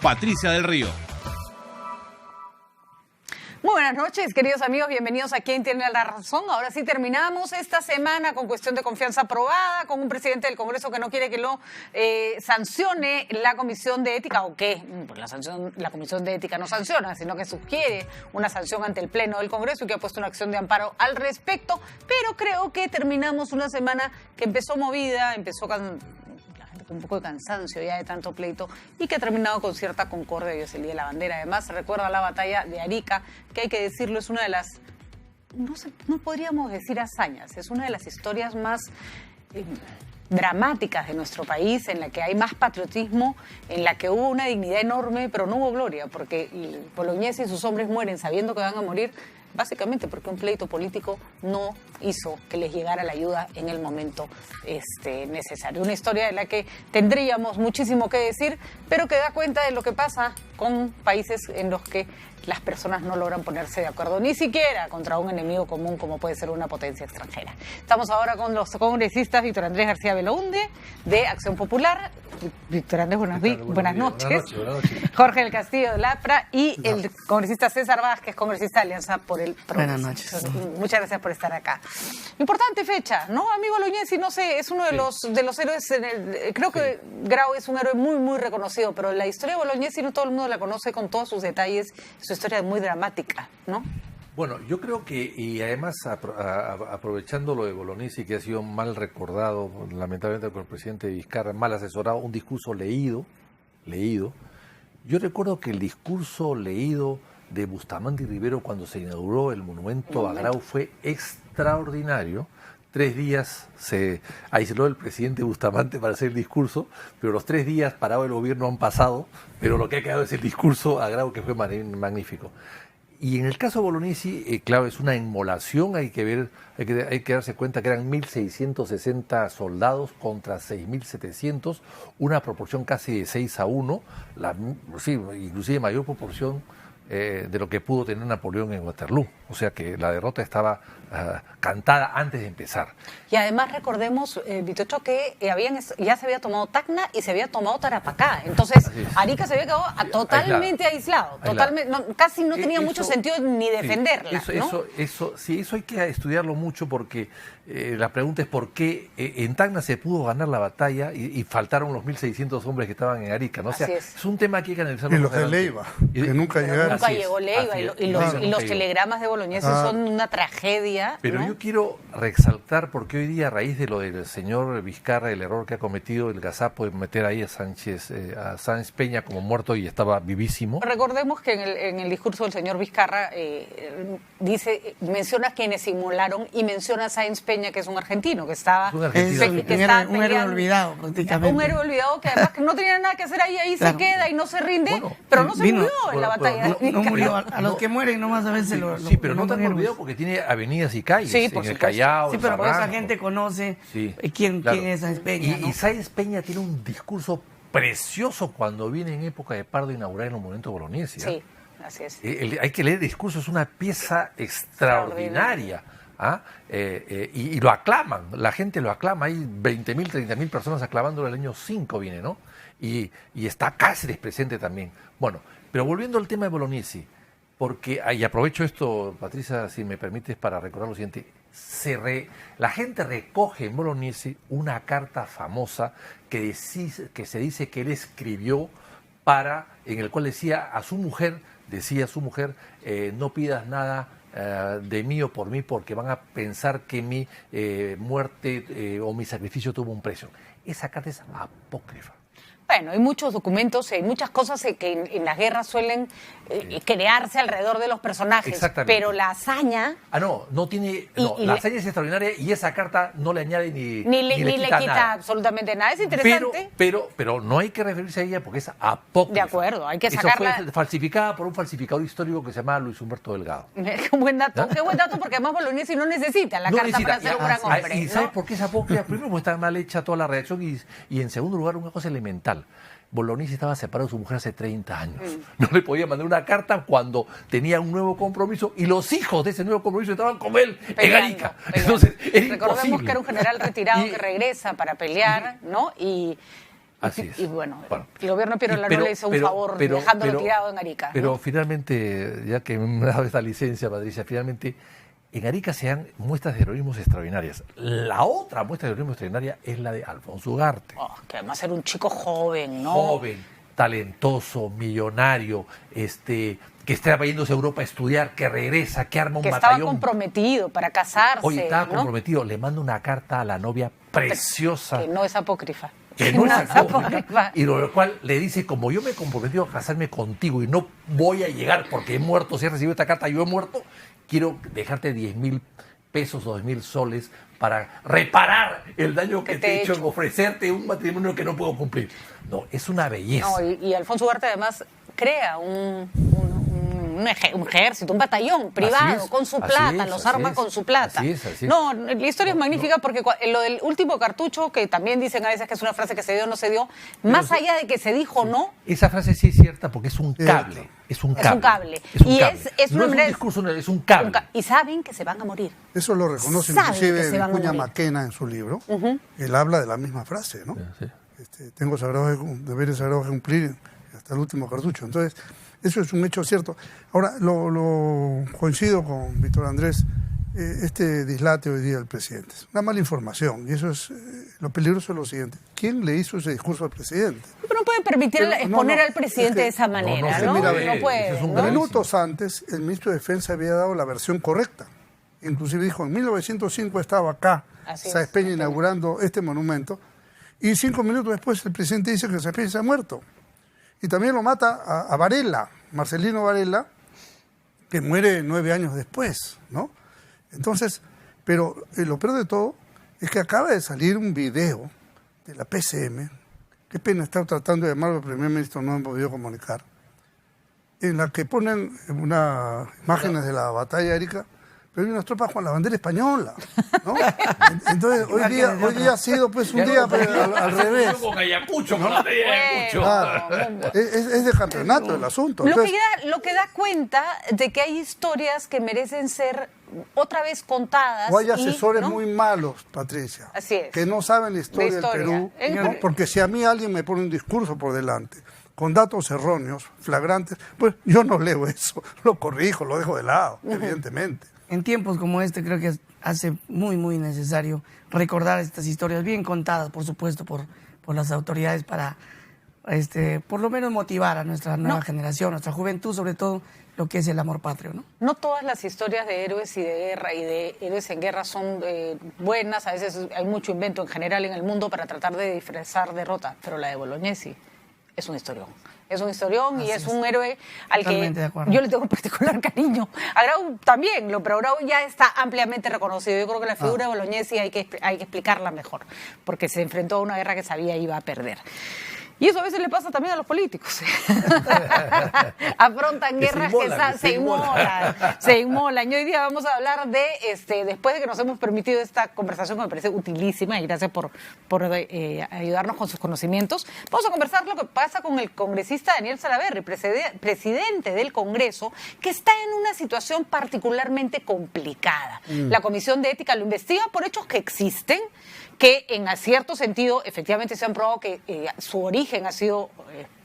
Patricia del Río. Muy buenas noches, queridos amigos, bienvenidos a Quien Tiene la Razón. Ahora sí terminamos esta semana con cuestión de confianza aprobada, con un presidente del Congreso que no quiere que lo sancione la Comisión de Ética, o que pues la Comisión de Ética no sanciona, sino que sugiere una sanción ante el Pleno del Congreso y que ha puesto una acción de amparo al respecto. Pero creo que terminamos una semana que empezó movida, empezó con un poco de cansancio ya de tanto pleito y que ha terminado con cierta concordia. Hoy es el Día de la Bandera. Además, recuerda la batalla de Arica, que hay que decirlo, es una de las, no podríamos decir hazañas, es una de las historias más dramáticas de nuestro país, en la que hay más patriotismo, en la que hubo una dignidad enorme, pero no hubo gloria, porque Bolognesi y sus hombres mueren sabiendo que van a morir, básicamente porque un pleito político no hizo que les llegara la ayuda en el momento necesario. Una historia de la que tendríamos muchísimo que decir, pero que da cuenta de lo que pasa con países en los que las personas no logran ponerse de acuerdo, ni siquiera contra un enemigo común como puede ser una potencia extranjera. Estamos ahora con los congresistas Víctor Andrés García Belaunde, de Acción Popular. Víctor Andrés, buenas noches. Buenas noches. Jorge del Castillo de Lapra y el congresista César Vázquez, congresista de Alianza por el Progreso. Buenas noches. Muchas gracias por estar acá. Importante fecha, ¿no? Amigo Bolognesi, no sé, es uno de los héroes, creo que Grau es un héroe muy, muy reconocido, pero la historia de Bolognesi no todo el mundo la conoce con todos sus detalles, su historia es muy dramática, ¿no? Bueno, yo creo que, y además aprovechando lo de Bolognesi, que ha sido mal recordado, lamentablemente por el presidente Vizcarra, mal asesorado, un discurso leído, yo recuerdo que el discurso leído de Bustamante y Rivero cuando se inauguró el monumento a Grau fue extraordinario. 3 días se aisló el presidente Bustamante para hacer el discurso, pero los 3 días parado el gobierno han pasado, pero lo que ha quedado es el discurso a Grau, que fue magnífico. Y en el caso de Bolognesi, claro, es una inmolación, hay que darse cuenta que eran 1.660 soldados contra 6.700, una proporción casi de 6-1, inclusive mayor proporción de lo que pudo tener Napoleón en Waterloo. O sea que la derrota estaba cantada antes de empezar. Y además recordemos, Vitocho, que ya se había tomado Tacna y se había tomado Tarapacá. Entonces, Arica se había quedado totalmente aislado. Totalmente, casi no tenía mucho sentido ni defenderla. Eso hay que estudiarlo mucho, porque la pregunta es por qué en Tacna se pudo ganar la batalla y faltaron los 1.600 hombres que estaban en Arica, ¿no? O sea, es un tema que hay que analizarlo. Y los de Leiva, que nunca llegaron. Nunca llegó Leiva, y los telegramas de Bolognesi son una tragedia. Pero ¿no? yo quiero resaltar, porque hoy día, a raíz de lo del señor Vizcarra, el error que ha cometido el gazapo de meter ahí a Sáenz Peña como muerto y estaba vivísimo. Recordemos que en el discurso del señor Vizcarra menciona quienes simularon y menciona a Sáenz Peña, que es un argentino, que estaba... un héroe olvidado, prácticamente. Un héroe olvidado que además que no tenía nada que hacer ahí se queda y no se rinde, pero no se murió en la batalla. No murió, a los que mueren nomás a veces Sí, pero no tan olvidado porque tiene avenidas y calles, en el Callao. Sí, pero por esa gente conoce quién es Sáenz Peña. Y Sáenz Peña tiene un discurso precioso cuando viene en época de Pardo a inaugurar el monumento Bolognesi. Sí, así es. Hay que leer el discurso, es una pieza extraordinaria. Y lo aclaman, la gente lo aclama, hay 20.000, 30.000 personas aclamándolo el año 5 viene, ¿no? Y está Cáceres presente también. Bueno, pero volviendo al tema de Bolognesi, porque, y aprovecho esto, Patricia, si me permites, para recordar lo siguiente, la gente recoge en Bolognesi una carta famosa que se dice que él escribió en el cual decía a su mujer, no pidas nada de mí o por mí, porque van a pensar que mi muerte o mi sacrificio tuvo un precio. Esa carta es apócrifa. Bueno, hay muchos documentos, hay muchas cosas que en las guerras suelen crearse alrededor de los personajes, pero la hazaña... la hazaña es extraordinaria y esa carta no le añade ni le quita absolutamente nada. Es interesante. Pero no hay que referirse a ella porque es apócrifa. De acuerdo, hay que sacarla... Eso fue falsificada por un falsificador histórico que se llamaba Luis Humberto Delgado. Qué buen dato, porque además Bolognesi no necesita la carta para ser un gran hombre. ¿Y sabes por qué es apócrifa? Primero, porque está mal hecha toda la redacción y en segundo lugar, una cosa elemental. Bolognesi estaba separado de su mujer hace 30 años. No le podía mandar una carta cuando tenía un nuevo compromiso y los hijos de ese nuevo compromiso estaban con él en Arica. Entonces, era Recordemos que era un general retirado que regresa para pelear, ¿no? Y Así es. Y bueno, el gobierno de Piero Larue le hizo un favor dejándolo tirado en Arica. Pero ¿no? Finalmente, ya que me ha dado esta licencia, Patricia, finalmente en Arica se dan muestras de heroísmo extraordinarias. La otra muestra de heroísmo extraordinaria es la de Alfonso Ugarte. Que además era un chico joven, ¿no? Joven, talentoso, millonario, que está yéndose a Europa a estudiar, que regresa, que arma un batallón. Que estaba comprometido para casarse. Oye, estaba ¿no? comprometido. Le manda una carta a la novia preciosa. Que no es apócrifa. Que no es apócrifa. Y lo cual le dice, como yo me he comprometido a casarme contigo y no voy a llegar porque he muerto, si he recibido esta carta, yo he muerto, quiero dejarte 10,000 pesos o 2,000 soles para reparar el daño que te he hecho en ofrecerte un matrimonio que no puedo cumplir. No, es una belleza. No, y Alfonso Ugarte además crea un ejército, un batallón privado con su plata, los arma con su plata. Así es. No, la historia es magnífica porque lo del último cartucho, que también dicen a veces que es una frase que se dio o no se dio, más allá de que se dijo o no. Esa frase sí es cierta porque es un cable. Es un cable. Y es no es un discurso, es un cable. Y saben que se van a morir. Eso lo reconoce inclusive Vicuña Maquena en su libro. Él habla de la misma frase, ¿no? Sí. Tengo deberes sagrados que cumplir hasta el último cartucho. Entonces, eso es un hecho cierto. Ahora, lo coincido con Víctor Andrés, este dislate hoy día del presidente. Es una mala información, y eso es lo peligroso es lo siguiente. ¿Quién le hizo ese discurso al presidente? Pero no puede permitir exponer al presidente de esa manera, ¿no? No puede. Minutos antes, el ministro de Defensa había dado la versión correcta. Inclusive dijo, en 1905 estaba acá, Sáenz Peña inaugurando este monumento, y 5 minutos después el presidente dice que Sáenz Peña se ha muerto. Y también lo mata a Varela, Marcelino Varela, que muere 9 años después, ¿no? Entonces, pero lo peor de todo es que acaba de salir un video de la PCM, qué pena estar tratando de llamarlo al primer ministro, no han podido comunicar, en la que ponen unas imágenes de la batalla de Arica, pero hay unas tropas con la bandera española, ¿no? Entonces, hoy día ha sido pues un día al revés. Con Ayacucho, con la bandera de Ayacucho. Claro. Es de campeonato el asunto. Entonces, lo que da cuenta de que hay historias que merecen ser otra vez contadas. O hay asesores muy malos, Patricia, Así es, que no saben la historia del Perú, ¿no? Porque si a mí alguien me pone un discurso por delante, con datos erróneos, flagrantes, pues yo no leo eso, lo corrijo, lo dejo de lado, evidentemente. En tiempos como este creo que hace muy, muy necesario recordar estas historias bien contadas, por supuesto, por las autoridades para, por lo menos motivar a nuestra nueva generación, nuestra juventud, sobre todo, lo que es el amor patrio, ¿no? No todas las historias de héroes y de guerra y de héroes en guerra son buenas, a veces hay mucho invento en general en el mundo para tratar de disfrazar derrota, pero la de Bolognesi es un historión. Es un historión y es un héroe al que yo le tengo un particular cariño. A Grau también, pero Grau ya está ampliamente reconocido. Yo creo que la figura de Bolognesi hay que explicarla mejor, porque se enfrentó a una guerra que sabía iba a perder. Y eso a veces le pasa también a los políticos. Afrontan guerras que se inmolan. Y hoy día vamos a hablar de, después de que nos hemos permitido esta conversación que me parece utilísima, y gracias por ayudarnos con sus conocimientos, vamos a conversar lo que pasa con el congresista Daniel Salaverry, presidente del Congreso, que está en una situación particularmente complicada. La Comisión de Ética lo investiga por hechos que existen, que en cierto sentido efectivamente se han probado que su origen ha sido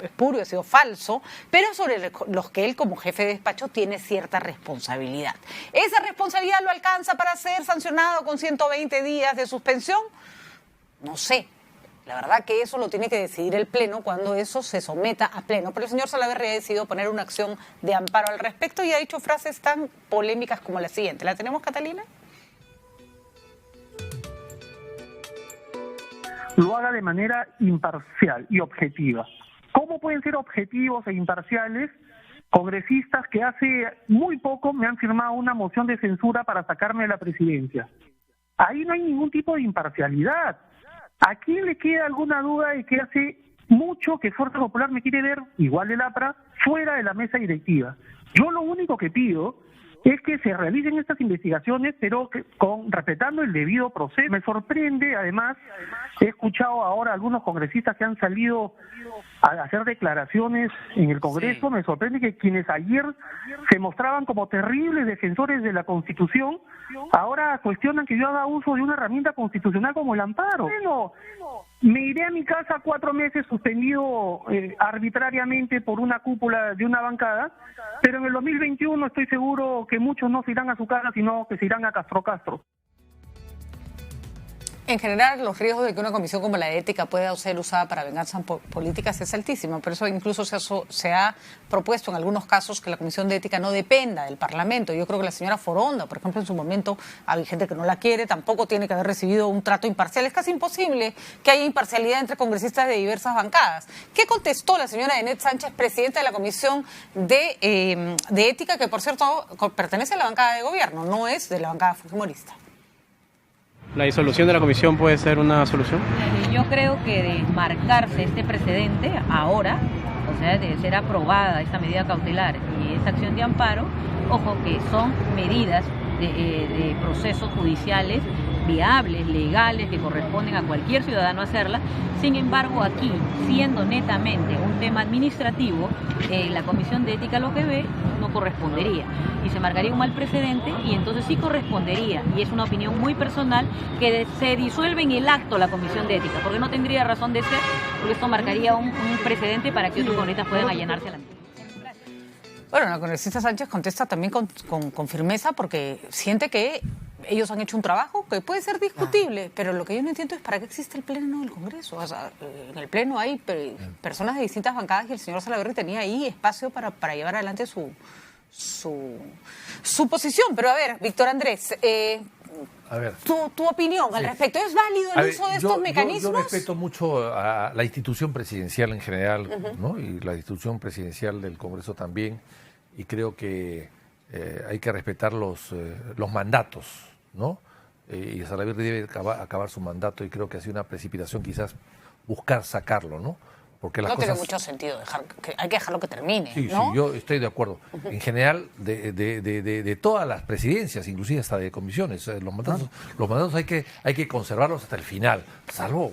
espurio, ha sido falso, pero sobre los que él como jefe de despacho tiene cierta responsabilidad. ¿Esa responsabilidad lo alcanza para ser sancionado con 120 días de suspensión? No sé. La verdad que eso lo tiene que decidir el Pleno cuando eso se someta a Pleno. Pero el señor Salaverry ha decidido poner una acción de amparo al respecto y ha dicho frases tan polémicas como la siguiente. ¿La tenemos, Catalina? Lo haga de manera imparcial y objetiva. ¿Cómo pueden ser objetivos e imparciales congresistas que hace muy poco me han firmado una moción de censura para sacarme de la presidencia? Ahí no hay ningún tipo de imparcialidad. ¿A quién le queda alguna duda de que hace mucho que Fuerza Popular me quiere ver, igual el APRA, fuera de la mesa directiva? Yo lo único que pido es que se realicen estas investigaciones, pero respetando el debido proceso. Me sorprende, además, he escuchado ahora a algunos congresistas que han salido a hacer declaraciones en el Congreso. Sí. Me sorprende que quienes ayer se mostraban como terribles defensores de la Constitución, ahora cuestionan que yo haga uso de una herramienta constitucional como el amparo. Bueno, me iré a mi casa 4 meses suspendido arbitrariamente por una cúpula de una bancada, pero en el 2021 estoy seguro que muchos no se irán a su casa, sino que se irán a Castro. En general, los riesgos de que una comisión como la de ética pueda ser usada para venganzas políticas es altísimo. Por eso incluso se ha propuesto en algunos casos que la comisión de ética no dependa del Parlamento. Yo creo que la señora Foronda, por ejemplo, en su momento, hay gente que no la quiere, tampoco tiene que haber recibido un trato imparcial. Es casi imposible que haya imparcialidad entre congresistas de diversas bancadas. ¿Qué contestó la señora Enet Sánchez, presidenta de la comisión de ética, que por cierto pertenece a la bancada de gobierno, no es de la bancada fujimorista? ¿La disolución de la comisión puede ser una solución? Yo creo que de marcarse este precedente ahora, o sea, de ser aprobada esta medida cautelar y esta acción de amparo, ojo que son medidas de procesos judiciales viables, legales, que corresponden a cualquier ciudadano hacerla. Sin embargo, aquí, siendo netamente un tema administrativo, la Comisión de Ética lo que ve no correspondería y se marcaría un mal precedente, y entonces sí correspondería, y es una opinión muy personal, que se disuelve en el acto la Comisión de Ética, porque no tendría razón de ser, porque esto marcaría un precedente para que otros congresistas puedan allanarse a la misma. Bueno, la congresista Sánchez contesta también con firmeza, porque siente que ellos han hecho un trabajo que puede ser discutible, pero lo que yo no entiendo es para qué existe el Pleno del Congreso. O sea, en el Pleno hay personas de distintas bancadas y el señor Salaverry tenía ahí espacio para llevar adelante su posición. Pero a ver, Víctor Andrés, a ver, tu opinión al respecto. ¿Es válido el uso de estos mecanismos? Yo respeto mucho a la institución presidencial en general, ¿no? Y la institución presidencial del Congreso también, y creo que hay que respetar los mandatos, ¿no? Y Salaverry debe acabar su mandato, y creo que ha sido una precipitación quizás buscar sacarlo, ¿no? Porque las no cosas... tiene mucho sentido, hay que dejarlo que termine, sí, ¿no? Sí, yo estoy de acuerdo. En general, de todas las presidencias, inclusive hasta de comisiones, los mandatos hay que conservarlos hasta el final, salvo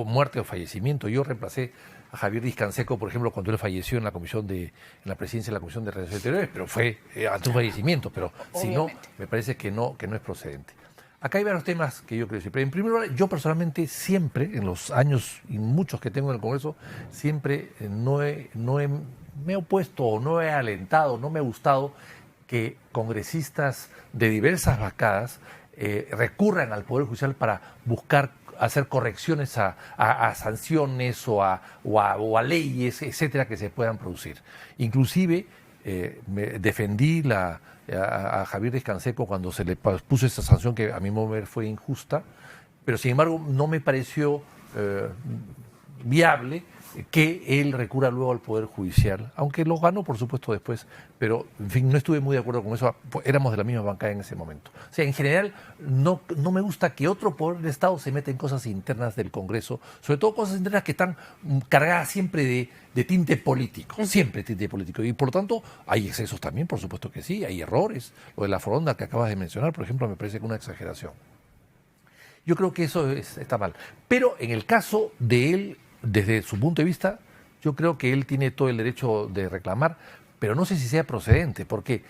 muerte o fallecimiento. Yo reemplacé a Javier Díaz Canseco, por ejemplo, cuando él falleció en la presidencia de la Comisión de Relaciones Exteriores, pero fue ante un fallecimiento, pero si no, me parece que no es procedente. Acá hay varios temas que yo quiero decir. Pero en primer lugar, yo personalmente siempre, en los años y muchos que tengo en el Congreso, siempre me he opuesto o no he alentado, no me ha gustado que congresisas de diversas bancadas recurran al Poder Judicial para buscar hacer correcciones a sanciones o a leyes, etcétera, que se puedan producir. Inclusive defendí a Javier Díaz Canseco cuando se le puso esta sanción, que a mi modo de ver fue injusta, pero sin embargo no me pareció viable que él recurra luego al Poder Judicial, aunque lo ganó, por supuesto, después, pero, en fin, no estuve muy de acuerdo con eso, éramos de la misma bancada en ese momento. O sea, en general, no me gusta que otro poder del Estado se meta en cosas internas del Congreso, sobre todo cosas internas que están cargadas siempre de tinte político, siempre tinte político, y por lo tanto, hay excesos también, por supuesto que sí, hay errores. Lo de la Foronda que acabas de mencionar, por ejemplo, me parece que una exageración. Yo creo que eso está mal. Pero en el caso de él, desde su punto de vista, yo creo que él tiene todo el derecho de reclamar, pero no sé si sea procedente, porque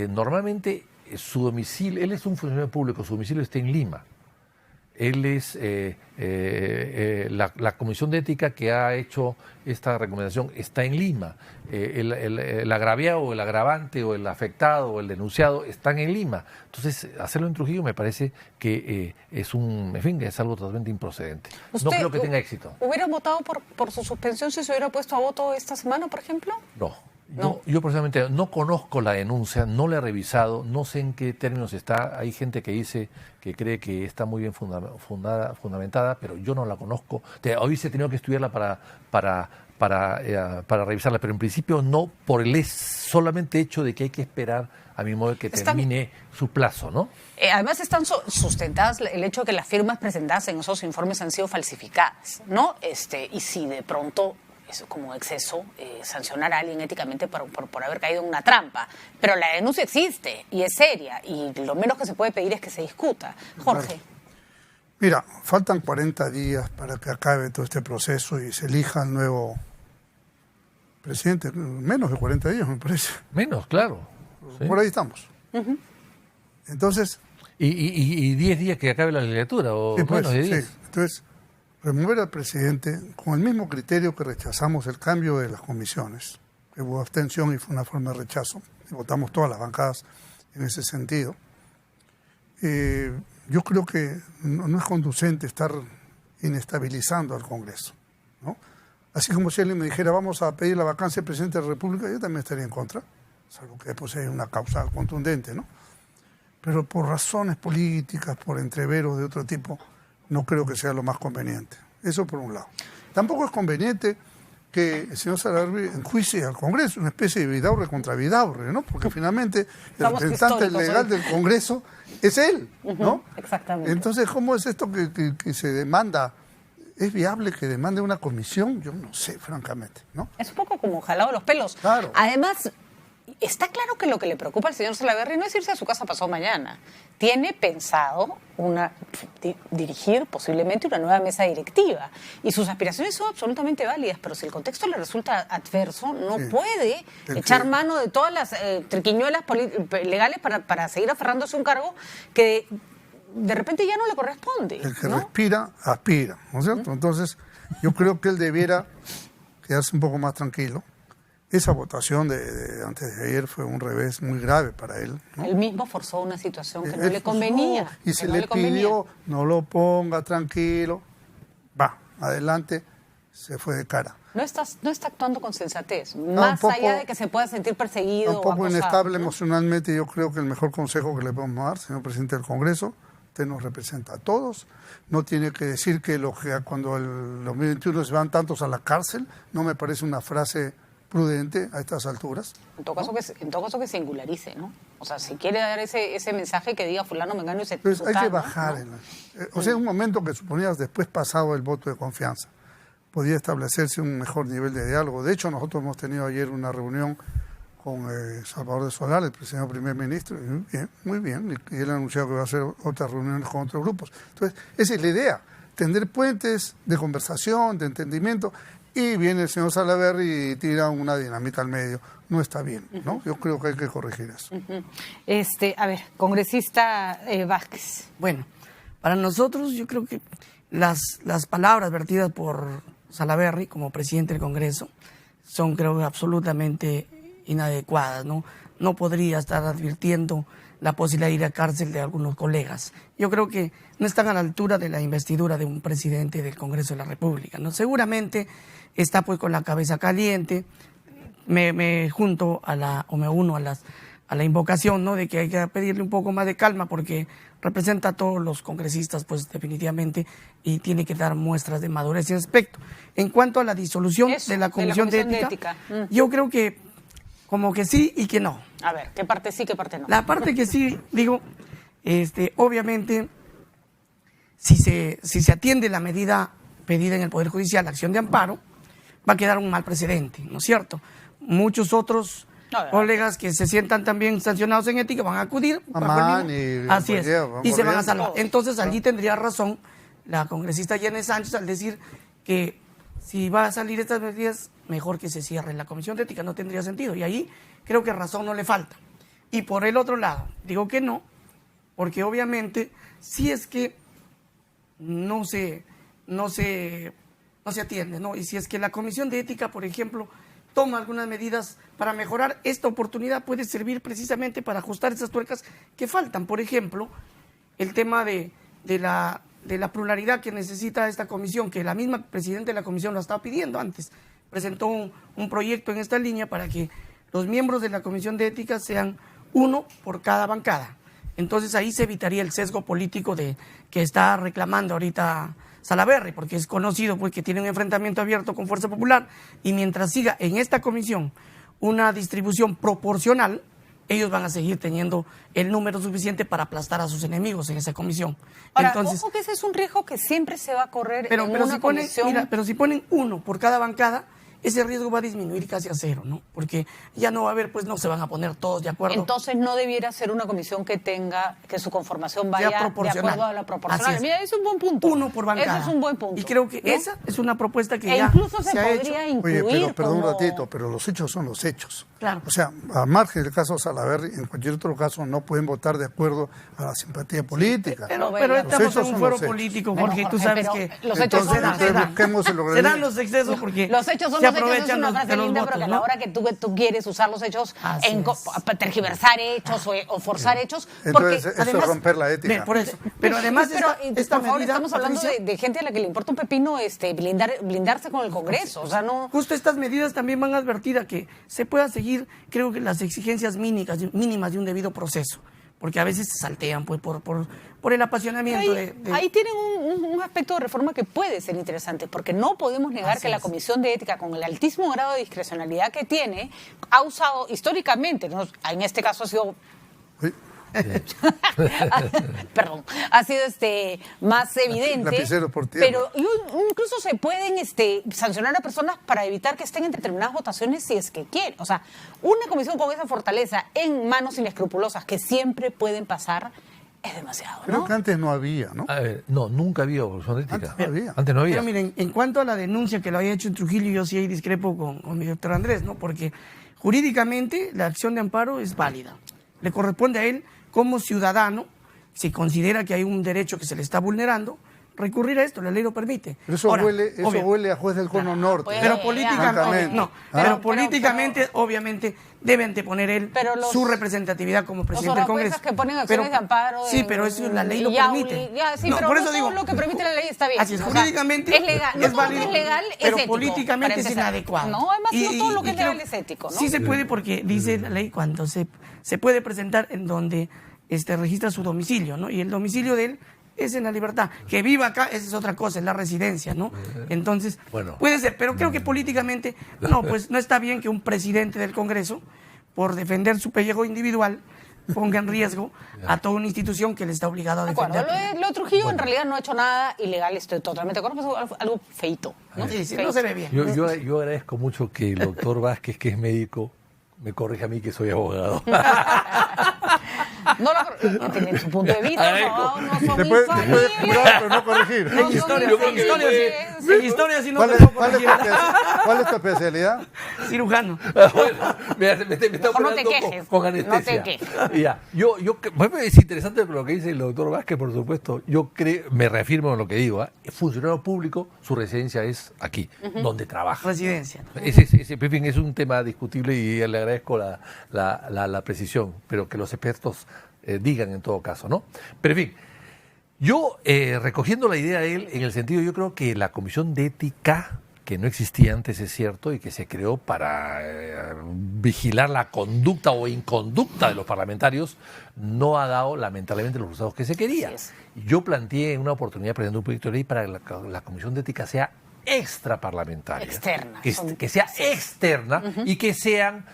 normalmente su domicilio, él es un funcionario público, su domicilio está en Lima. Él es la Comisión de Ética que ha hecho esta recomendación está en Lima. El agraviado o el agravante o el afectado o el denunciado están en Lima. Entonces, hacerlo en Trujillo me parece que es algo totalmente improcedente. No creo que tenga éxito. ¿Hubiera votado por su suspensión si se hubiera puesto a voto esta semana, por ejemplo? No. Yo personalmente no conozco la denuncia, no la he revisado, no sé en qué términos está. Hay gente que dice que cree que está muy bien fundamentada, pero yo no la conozco. Hoy se ha tenido que estudiarla para revisarla, pero en principio no, por el solamente hecho de que hay que esperar, a mi modo, que termine su plazo, ¿no? Además están sustentadas el hecho de que las firmas presentadas en esos informes han sido falsificadas, ¿no? Y si de pronto eso como exceso, sancionar a alguien éticamente por haber caído en una trampa. Pero la denuncia existe y es seria, y lo menos que se puede pedir es que se discuta. Jorge. Mira, faltan 40 días para que acabe todo este proceso y se elija el nuevo presidente. Menos de 40 días, me parece. Menos, claro. Sí. Por ahí estamos. Uh-huh. Entonces... ¿Y 10 días que acabe la legislatura? ¿O sí, menos de 10? Sí. Entonces, remover al presidente con el mismo criterio que rechazamos el cambio de las comisiones, que hubo abstención y fue una forma de rechazo, y votamos todas las bancadas en ese sentido. Yo creo que no es conducente estar inestabilizando al Congreso, ¿no? Así como si alguien me dijera vamos a pedir la vacancia del presidente de la República, yo también estaría en contra, salvo que después hay una causa contundente, ¿no? Pero por razones políticas, por entreveros de otro tipo, no creo que sea lo más conveniente. Eso por un lado. Tampoco es conveniente que el señor Salaverry enjuicie al Congreso, una especie de Vidaurre contra Vidaurre, ¿no? Porque finalmente el representante legal del Congreso es él, ¿no? Exactamente. Entonces, ¿cómo es esto que se demanda? ¿Es viable que demande una comisión? Yo no sé, francamente, ¿no? Es un poco como jalado los pelos. Claro. Además, está claro que lo que le preocupa al señor Salaverry no es irse a su casa pasado mañana. Tiene pensado dirigir posiblemente una nueva mesa directiva. Y sus aspiraciones son absolutamente válidas, pero si el contexto le resulta adverso, no puede echar mano de todas las triquiñuelas legales para seguir aferrándose a un cargo que de repente ya no le corresponde. El que ¿no? respira, aspira, ¿no es cierto? Entonces, yo creo que él debiera quedarse un poco más tranquilo. Esa votación de antes de ayer fue un revés muy grave para él, ¿no? Él mismo forzó una situación que no le convenía. Y se le pidió, no lo ponga, tranquilo. Va, adelante, se fue de cara. No está actuando con sensatez, más allá de que se pueda sentir perseguido o un poco acosado, inestable, ¿no? emocionalmente. Yo creo que el mejor consejo que le podemos dar, señor presidente del Congreso, usted nos representa a todos, no tiene que decir que cuando el 2021 se van tantos a la cárcel, no me parece una frase prudente a estas alturas. En todo caso que singularice, ¿no? O sea, si quiere dar ese mensaje que diga fulano, mengano y se... Entonces hay que bajar. ¿no? O sea, un momento que suponías después pasado el voto de confianza, podía establecerse un mejor nivel de diálogo. De hecho, nosotros hemos tenido ayer una reunión con Salvador de Solá, el señor primer ministro, y muy bien, y él ha anunciado que va a hacer otras reuniones con otros grupos. Entonces, esa es la idea, tender puentes de conversación, de entendimiento, y viene el señor Salaverry y tira una dinamita al medio. No está bien, ¿no? Yo creo que hay que corregir eso. A ver, congresista Vázquez. Bueno, para nosotros yo creo que las palabras vertidas por Salaverry como presidente del Congreso son, creo, absolutamente inadecuadas, ¿no? No podría estar advirtiendo la posibilidad de ir a cárcel de algunos colegas. Yo creo que no están a la altura de la investidura de un presidente del Congreso de la República, ¿no? Seguramente está pues con la cabeza caliente. Me junto me uno a la invocación, ¿no? De que hay que pedirle un poco más de calma porque representa a todos los congresistas, pues definitivamente, y tiene que dar muestras de madurez en aspecto. En cuanto a la disolución de la Comisión de Ética. Yo creo que como que sí y que no. A ver, ¿qué parte sí, qué parte no? La parte que sí, digo, obviamente, si se atiende la medida pedida en el Poder Judicial, la acción de amparo, va a quedar un mal precedente, ¿no es cierto? Muchos otros colegas que se sientan también sancionados en ética van a acudir. Así es, y se van a salvar. Entonces, allí tendría razón la congresista Yanez Sánchez al decir que si va a salir estas medidas, mejor que se cierre la Comisión de Ética, no tendría sentido. Y ahí creo que razón no le falta. Y por el otro lado, digo que no, porque obviamente si es que no se atiende, ¿no? Y si es que la Comisión de Ética, por ejemplo, toma algunas medidas para mejorar, esta oportunidad puede servir precisamente para ajustar esas tuercas que faltan. Por ejemplo, el tema de la pluralidad que necesita esta comisión, que la misma presidenta de la comisión lo estaba pidiendo antes. Presentó un proyecto en esta línea para que los miembros de la Comisión de Ética sean uno por cada bancada. Entonces ahí se evitaría el sesgo político que está reclamando ahorita Salaverry, porque es conocido pues, que tiene un enfrentamiento abierto con Fuerza Popular, y mientras siga en esta comisión una distribución proporcional, ellos van a seguir teniendo el número suficiente para aplastar a sus enemigos en esa comisión. Ahora, entonces, ojo que ese es un riesgo que siempre se va a correr pero una comisión. Pero si ponen uno por cada bancada, ese riesgo va a disminuir casi a cero, ¿no? Porque ya no va a haber, pues no se van a poner todos de acuerdo. Entonces no debiera ser una comisión que tenga, que su conformación vaya de acuerdo a la proporcional. Así es. Mira, eso es un buen punto. Uno por bancada. Eso es un buen punto. Y creo que ¿no? esa es una propuesta que e ya incluso se ha podría hecho. incluir. Oye, pero perdón como... un ratito, pero los hechos son los hechos. Claro. O sea, a margen del caso Salaverry, en cualquier otro caso no pueden votar de acuerdo a la simpatía política. Pero estamos en un foro político, Jorge, y tú sabes que los hechos entonces, son entonces busquemos el se organismo. dan los excesos porque los hechos son se los hechos, es aprovechan una de frase los linda, votos, pero que a ¿no? la hora que tú quieres usar los hechos para tergiversar hechos o forzar hechos, porque Entonces, eso además, es romper la ética. Por eso. Pero además esta por favor, medida, estamos hablando Patricia, de gente a la que le importa un pepino blindarse con el Congreso, o sea, no... Justo estas medidas también van a advertir a que se pueda seguir, creo que las exigencias mínimas de un debido proceso, porque a veces se saltean pues por el apasionamiento Ahí tienen un aspecto de reforma que puede ser interesante, porque no podemos negar que la Comisión de Ética, con el altísimo grado de discrecionalidad que tiene, ha usado históricamente, ¿no? En este caso ha sido... Perdón, ha sido más evidente. Lapicero por tierra. Pero incluso se pueden sancionar a personas para evitar que estén en determinadas votaciones si es que quieren. O sea, una comisión con esa fortaleza en manos inescrupulosas que siempre pueden pasar es demasiado, ¿no? Creo que antes no había, ¿no? A ver, no, nunca había comisión de ética. Antes no había. Pero miren, en cuanto a la denuncia que lo había hecho en Trujillo, yo sí ahí discrepo con mi doctor Andrés, ¿no? Porque jurídicamente la acción de amparo es válida. Le corresponde a él, como ciudadano, si considera que hay un derecho que se le está vulnerando, recurrir a esto, la ley lo permite. Pero eso, Ahora, huele a juez del Cono Norte. pues, pero políticamente, francamente. políticamente, obviamente, debe anteponer él su representatividad como presidente del Congreso. Que ponen acciones de amparo. Sí, pero eso la ley lo Yauli, permite. Sí, no, pero por no eso todo digo, lo que permite la ley está bien. Así es, O sea, jurídicamente es legal, no es todo lo que válido, es legal es pero ético, políticamente para es empezar. inadecuado. No, además no todo lo que es creo legal es ético, ¿no? Sí se puede porque dice la ley cuando se puede presentar en donde registra su domicilio, ¿no? Y el domicilio de él es en la libertad. Que viva acá, esa es otra cosa, es la residencia, ¿no? Entonces, puede ser, pero creo que políticamente, pues no está bien que un presidente del Congreso, por defender su pellejo individual, ponga en riesgo a toda una institución que le está obligado a defender. Lo de Trujillo en realidad no ha hecho nada ilegal, estoy totalmente de acuerdo, pues algo feito, ¿no? Sí, no se ve bien. Yo agradezco mucho que el doctor Vázquez, que es médico, me corrija a mí que soy abogado. Tienen su punto de vista, no son Te puede curar, pero no corregir. En historia sí no ¿Cuál te es, puedo corregir. ¿Cuál es tu especialidad? Cirujano. Me está No te operando quejes, con anestesia. no te quejes. Ya, es interesante lo que dice el doctor Vázquez, por supuesto. Yo me reafirmo en lo que digo. Funcionario público, su residencia es aquí, donde trabaja. Residencia. En fin, es un tema discutible y le agradezco la precisión, pero que los expertos digan en todo caso, ¿no? Pero en fin, yo recogiendo la idea de él, en el sentido, yo creo que la Comisión de Ética, que no existía antes, es cierto, y que se creó para vigilar la conducta o inconducta de los parlamentarios, no ha dado lamentablemente los resultados que se quería. Yo planteé en una oportunidad presentando un proyecto de ley para que la Comisión de Ética sea extraparlamentaria. Externa. Que sea externa y que sean,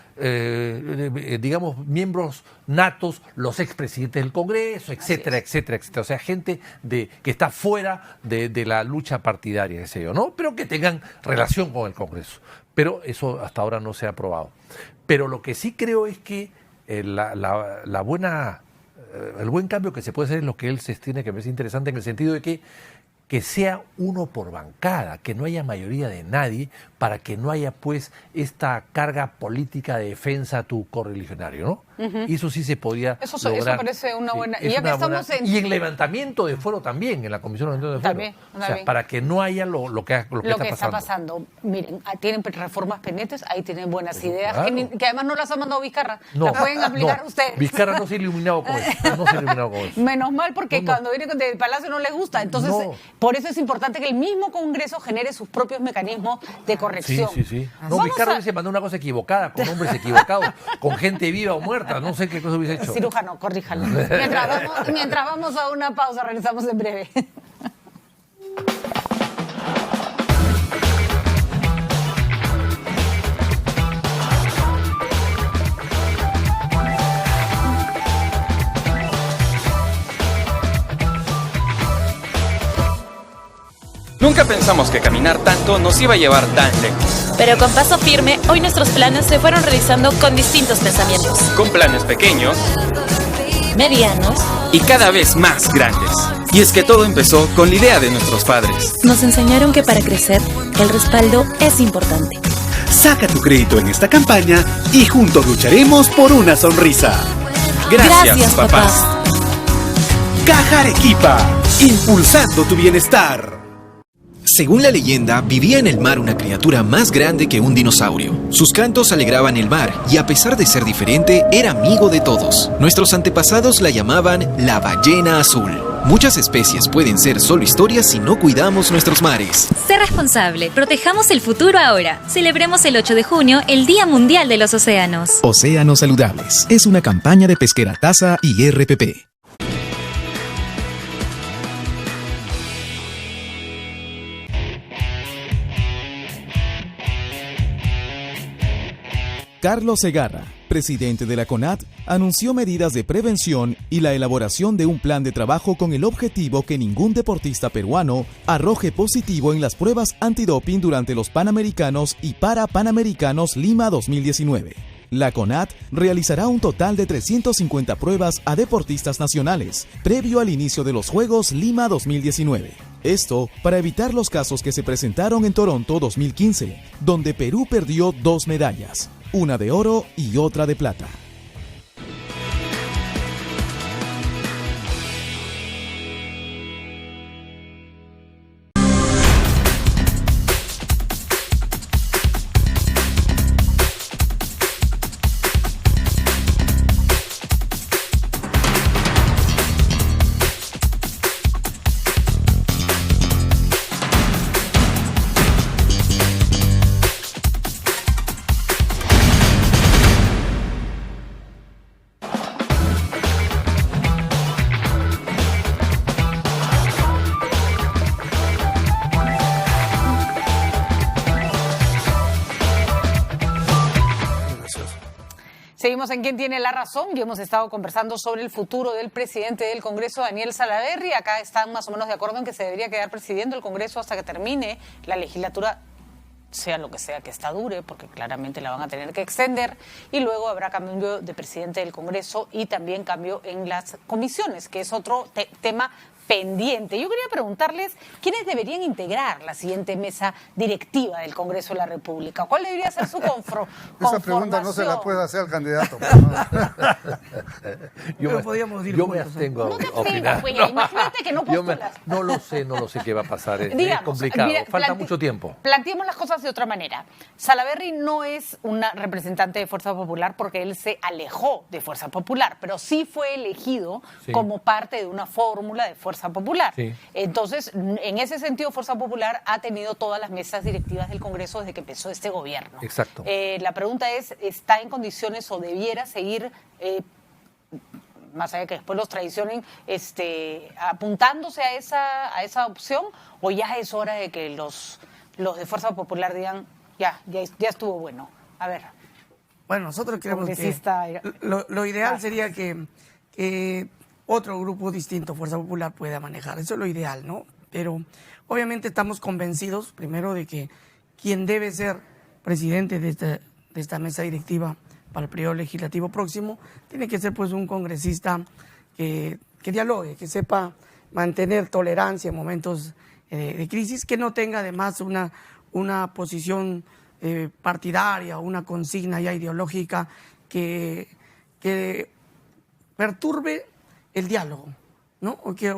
digamos, miembros natos, los expresidentes del Congreso, etcétera, etcétera, etcétera. O sea, gente que está fuera de la lucha partidaria, qué sé yo, ¿no? Pero que tengan relación con el Congreso. Pero eso hasta ahora no se ha aprobado. Pero lo que sí creo es que el buen cambio que se puede hacer es lo que él se tiene que ver interesante en el sentido de que sea uno por bancada, que no haya mayoría de nadie, para que no haya pues esta carga política de defensa a tu correligionario, ¿no? Y eso sí se podía lograr. Eso parece una buena... Y ya que estamos y en levantamiento de fuero también, en la Comisión de Levantamiento de Fuero. También. O sea, para que no haya lo que está pasando. Miren, tienen reformas pendientes, ahí tienen buenas ideas, claro. que además no las ha mandado Vizcarra. Las pueden aplicar ustedes. Vizcarra no se ha iluminado con eso. Menos mal, porque cuando viene del Palacio no les gusta. Entonces, por eso es importante que el mismo Congreso genere sus propios mecanismos de corrección. Sí. No, Vizcarra se mandó una cosa equivocada, con hombres equivocados, con gente viva o muerta. No sé qué cosa hubiese hecho. Cirujano, corríjalo. Mientras vamos a una pausa, regresamos en breve. Nunca pensamos que caminar tanto nos iba a llevar tan lejos. Pero con paso firme, hoy nuestros planes se fueron realizando con distintos pensamientos. Con planes pequeños, medianos y cada vez más grandes. Y es que todo empezó con la idea de nuestros padres. Nos enseñaron que para crecer, el respaldo es importante. Saca tu crédito en esta campaña y juntos lucharemos por una sonrisa. Gracias, papás. Caja Arequipa, impulsando tu bienestar. Según la leyenda, vivía en el mar una criatura más grande que un dinosaurio. Sus cantos alegraban el mar y a pesar de ser diferente, era amigo de todos. Nuestros antepasados la llamaban la ballena azul. Muchas especies pueden ser solo historias si no cuidamos nuestros mares. Sé responsable, protejamos el futuro ahora. Celebremos el 8 de junio, el Día Mundial de los Océanos. Océanos Saludables es una campaña de Pesquera Taza y RPP. Carlos Segarra, presidente de la CONADE, anunció medidas de prevención y la elaboración de un plan de trabajo con el objetivo que ningún deportista peruano arroje positivo en las pruebas antidoping durante los Panamericanos y Parapanamericanos Lima 2019. La CONADE realizará un total de 350 pruebas a deportistas nacionales, previo al inicio de los Juegos Lima 2019. Esto para evitar los casos que se presentaron en Toronto 2015, donde Perú perdió 2 medallas, una de oro y otra de plata. Seguimos en Quién tiene la razón y hemos estado conversando sobre el futuro del presidente del Congreso, Daniel Salaverry. Acá están más o menos de acuerdo en que se debería quedar presidiendo el Congreso hasta que termine la legislatura, sea lo que sea que esta dure, porque claramente la van a tener que extender, y luego habrá cambio de presidente del Congreso y también cambio en las comisiones, que es otro tema pendiente. Yo quería preguntarles quiénes deberían integrar la siguiente mesa directiva del Congreso de la República. ¿Cuál debería ser su Esa pregunta no se la puede hacer al candidato. Yo me abstengo a opinar. Imagínate que no postulas. No lo sé qué va a pasar. Digamos, es complicado, falta mucho tiempo. Planteemos las cosas de otra manera. Salaverry no es una representante de Fuerza Popular porque él se alejó de Fuerza Popular, pero sí fue elegido como parte de una fórmula de Fuerza Popular. Sí. Entonces, en ese sentido, Fuerza Popular ha tenido todas las mesas directivas del Congreso desde que empezó este gobierno. Exacto. La pregunta es, ¿está en condiciones o debiera seguir, más allá de que después los traicionen, apuntándose a esa opción, o ya es hora de que los de Fuerza Popular digan, ya estuvo bueno? A ver. Bueno, nosotros creemos que lo ideal sería que otro grupo distinto, Fuerza Popular, pueda manejar. Eso es lo ideal, ¿no? Pero obviamente estamos convencidos, primero, de que quien debe ser presidente de esta mesa directiva para el periodo legislativo próximo tiene que ser pues un congresista que dialogue, que sepa mantener tolerancia en momentos de crisis, que no tenga además una posición partidaria o una consigna ya ideológica que perturbe el diálogo, ¿no? O que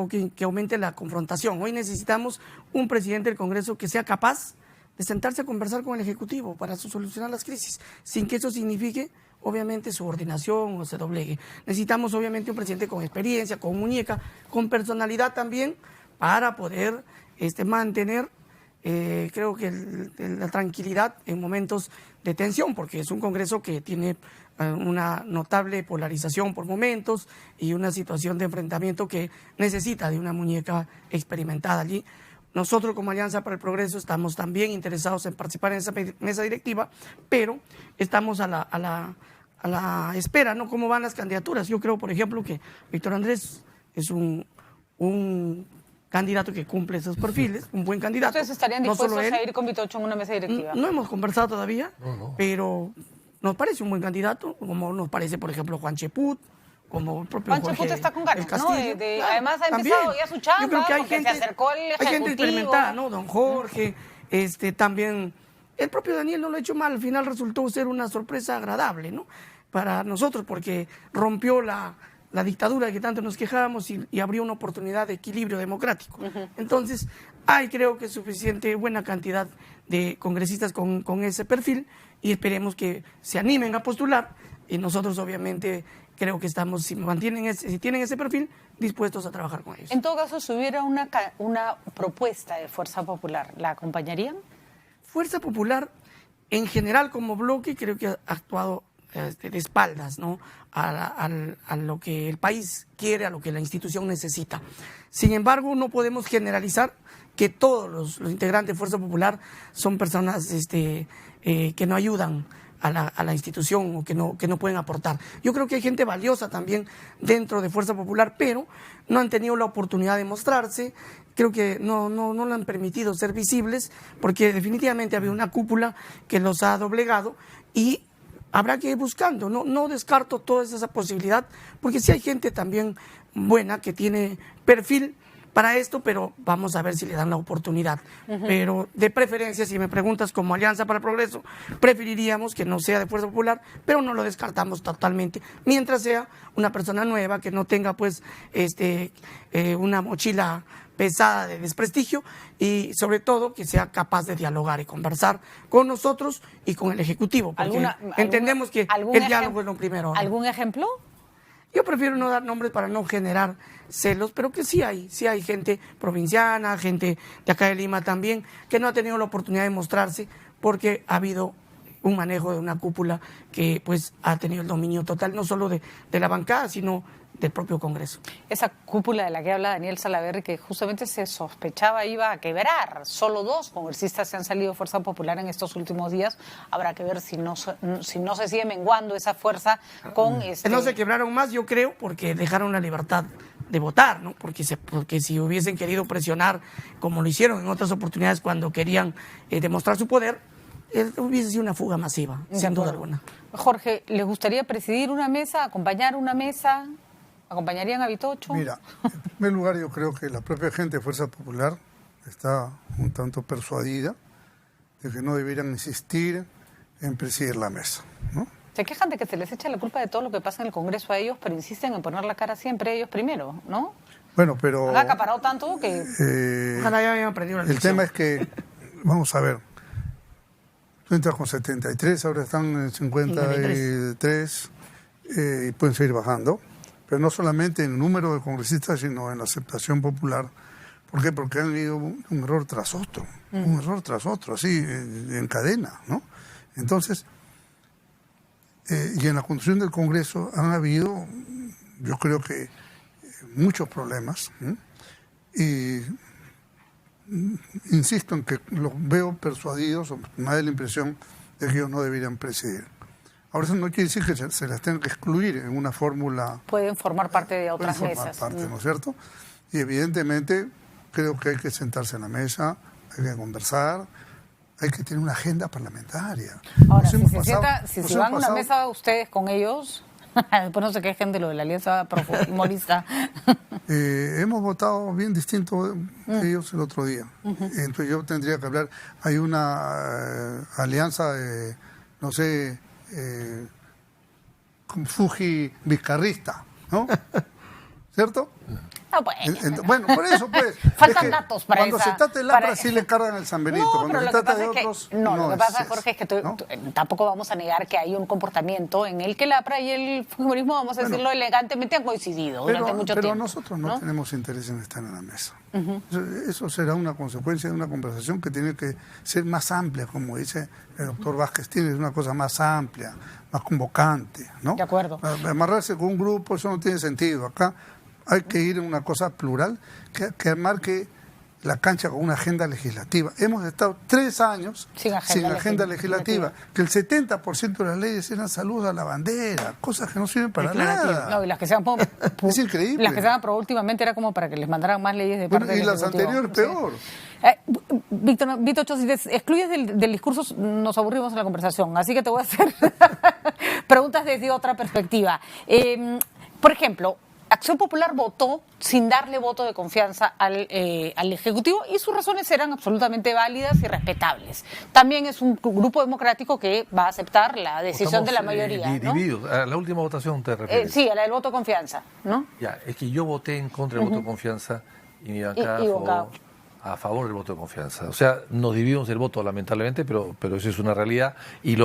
aumente la confrontación. Hoy necesitamos un presidente del Congreso que sea capaz de sentarse a conversar con el Ejecutivo para solucionar las crisis, sin que eso signifique, obviamente, subordinación o se doblegue. Necesitamos, obviamente, un presidente con experiencia, con muñeca, con personalidad también, para poder mantener, creo que la tranquilidad en momentos de tensión, porque es un Congreso que tiene una notable polarización por momentos y una situación de enfrentamiento que necesita de una muñeca experimentada allí. Nosotros como Alianza para el Progreso estamos también interesados en participar en esa mesa directiva, pero estamos a la espera, ¿no? ¿Cómo van las candidaturas? Yo creo, por ejemplo, que Víctor Andrés es un candidato que cumple esos perfiles, un buen candidato. ¿Ustedes estarían dispuestos a ir con Vitocho en una mesa directiva? No hemos conversado todavía, pero nos parece un buen candidato, como nos parece, por ejemplo, Juan Cheput, como el propio Juan Cheput está con ganas, ¿no? Además ha también. empezado ya su chamba, yo creo que hay gente, se acercó al Ejecutivo. Hay gente experimentada, ¿no? Don Jorge, también el propio Daniel no lo ha hecho mal, al final resultó ser una sorpresa agradable, ¿no? Para nosotros, porque rompió la dictadura de que tanto nos quejábamos y abrió una oportunidad de equilibrio democrático. Entonces, hay creo que suficiente buena cantidad de congresistas con ese perfil y esperemos que se animen a postular y nosotros obviamente creo que estamos, si tienen ese perfil, dispuestos a trabajar con ellos. En todo caso, si hubiera una propuesta de Fuerza Popular, ¿la acompañarían? Fuerza Popular, en general como bloque, creo que ha actuado de espaldas, ¿no? a lo que el país quiere, a lo que la institución necesita. Sin embargo, no podemos generalizar que todos los integrantes de Fuerza Popular son personas que no ayudan a la institución o que no pueden aportar. Yo creo que hay gente valiosa también dentro de Fuerza Popular, pero no han tenido la oportunidad de mostrarse. Creo que no le han permitido ser visibles porque definitivamente había una cúpula que los ha doblegado y habrá que ir buscando. No descarto toda esa posibilidad porque sí hay gente también buena que tiene perfil para esto, pero vamos a ver si le dan la oportunidad. Pero de preferencia, si me preguntas como Alianza para el Progreso, preferiríamos que no sea de Fuerza Popular, pero no lo descartamos totalmente, mientras sea una persona nueva, que no tenga pues una mochila pesada de desprestigio y sobre todo que sea capaz de dialogar y conversar con nosotros y con el Ejecutivo, porque entendemos que el diálogo es lo primero. ¿Algún ejemplo? Yo prefiero no dar nombres para no generar celos, pero que sí hay gente provinciana, gente de acá de Lima también, que no ha tenido la oportunidad de mostrarse porque ha habido un manejo de una cúpula que pues ha tenido el dominio total, no solo de la bancada, sino del propio Congreso. Esa cúpula de la que habla Daniel Salaverry, que justamente se sospechaba iba a quebrar. Solo 2 congresistas se han salido de Fuerza Popular en estos últimos días. Habrá que ver si no se sigue menguando esa fuerza con No se quebraron más, yo creo, porque dejaron la libertad de votar, ¿no? Porque si hubiesen querido presionar, como lo hicieron en otras oportunidades cuando querían demostrar su poder, hubiese sido una fuga masiva, sin duda alguna. Jorge, ¿les gustaría presidir una mesa, acompañar una mesa? ¿Acompañarían a Vitocho? Mira, en primer lugar yo creo que la propia gente de Fuerza Popular está un tanto persuadida de que no deberían insistir en presidir la mesa, ¿no? Se quejan de que se les echa la culpa de todo lo que pasa en el Congreso a ellos, pero insisten en poner la cara siempre ellos primero, ¿no? Bueno, pero... Han acaparado tanto que... Ojalá ya hayan aprendido la lección. El tema es que, vamos a ver, tú entras con 73, ahora están en 53 y pueden seguir bajando. Pero no solamente en el número de congresistas, sino en la aceptación popular. ¿Por qué? Porque han habido un error tras otro, así, en cadena, ¿no? Entonces, y en la construcción del Congreso han habido, yo creo que, muchos problemas, y insisto en que los veo persuadidos, o me da la impresión de que ellos no deberían presidir. Ahora eso no quiere decir que se las tengan que excluir en una fórmula. Pueden formar parte de otras mesas. ¿No es cierto? Y evidentemente creo que hay que sentarse en la mesa, hay que conversar, hay que tener una agenda parlamentaria. Ahora, si se van a una mesa ustedes con ellos, después no se quejen de lo de la Alianza Morista. Hemos votado bien distinto de ellos el otro día. Entonces yo tendría que hablar, hay una alianza de, no sé... con Fuji vizcarrista, ¿no? ¿Cierto? Bueno, por eso pues. Faltan datos para cuando se trata de Lapra sí le cargan el San Benito. No, cuando se trata de otros. Lo que pasa, Jorge, es que tampoco vamos a negar que hay un comportamiento en el que Lapra y el fujimorismo, vamos a decirlo elegantemente, han coincidido durante mucho tiempo. Pero nosotros no tenemos interés en estar en la mesa. Eso será una consecuencia de una conversación que tiene que ser más amplia, como dice el doctor Vázquez, tiene una cosa más amplia, más convocante, ¿no? De acuerdo. Amarrarse con un grupo, eso no tiene sentido. Acá hay que ir en una cosa plural que marque la cancha con una agenda legislativa. Hemos estado 3 años sin agenda legislativa. Que el 70% de las leyes eran saludos a la bandera, cosas que no sirven para nada. No, y las que se han es increíble. Las que se han aprobado últimamente era como para que les mandaran más leyes de parte del Ejecutivo. Y las anteriores peor. Víctor Cho, si te excluyes del discurso, nos aburrimos en la conversación. Así que te voy a hacer preguntas desde otra perspectiva. Por ejemplo, Acción Popular votó sin darle voto de confianza al Ejecutivo y sus razones eran absolutamente válidas y respetables. También es un grupo democrático que va a aceptar la decisión de la mayoría. Divididos. ¿A la última votación te refieres? Sí, a la del voto de confianza, ¿no? Ya, es que yo voté en contra del voto de confianza y mi bancada fue a favor del voto de confianza. O sea, nos dividimos el voto, lamentablemente, pero eso es una realidad y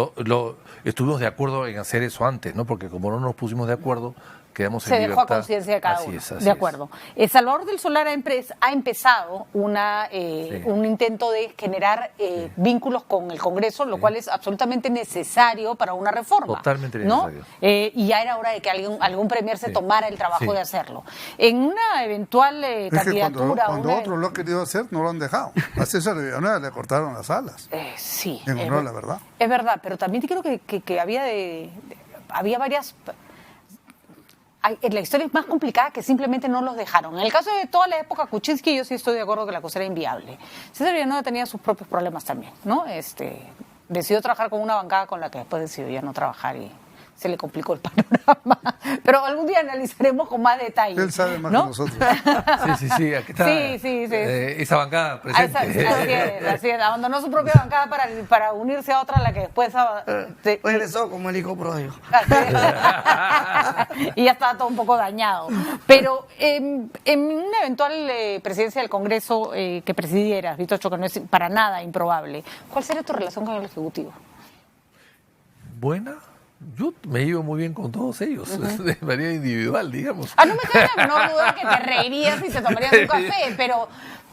estuvimos de acuerdo en hacer eso antes, ¿no? Porque como no nos pusimos de acuerdo, quedamos en libertad. Se dejó a conciencia de cada uno. De acuerdo. Salvador del Solar ha empezado un intento de generar vínculos con el Congreso, lo cual es absolutamente necesario para una reforma. Totalmente necesario. Y ya era hora de que algún premier se tomara el trabajo de hacerlo. En una eventual candidatura... Cuando otros lo han querido hacer, no lo han dejado. A César de Villanueva le cortaron las alas. Sí. En honor a la verdad. Es verdad, pero también creo que había varias... La historia es más complicada que simplemente no los dejaron. En el caso de toda la época Kuczynski, yo sí estoy de acuerdo que la cosa era inviable. César Villanueva tenía sus propios problemas también, ¿no? Decidió trabajar con una bancada con la que después decidió ya no trabajar y se le complicó el panorama. Pero algún día analizaremos con más detalle. Él sabe más que nosotros. Sí, aquí está. Sí. Esa bancada presente. Así es. Abandonó su propia bancada para unirse a otra a la que después... regresó como el hijo pródigo. Y ya estaba todo un poco dañado. Pero en una eventual presidencia del Congreso que presidieras, Víctor Cho, que no es para nada improbable, ¿cuál sería tu relación con el Ejecutivo? Buena. Yo me llevo muy bien con todos ellos, de manera individual, digamos. No me queda la menor duda que te reirías y se tomarías un café, pero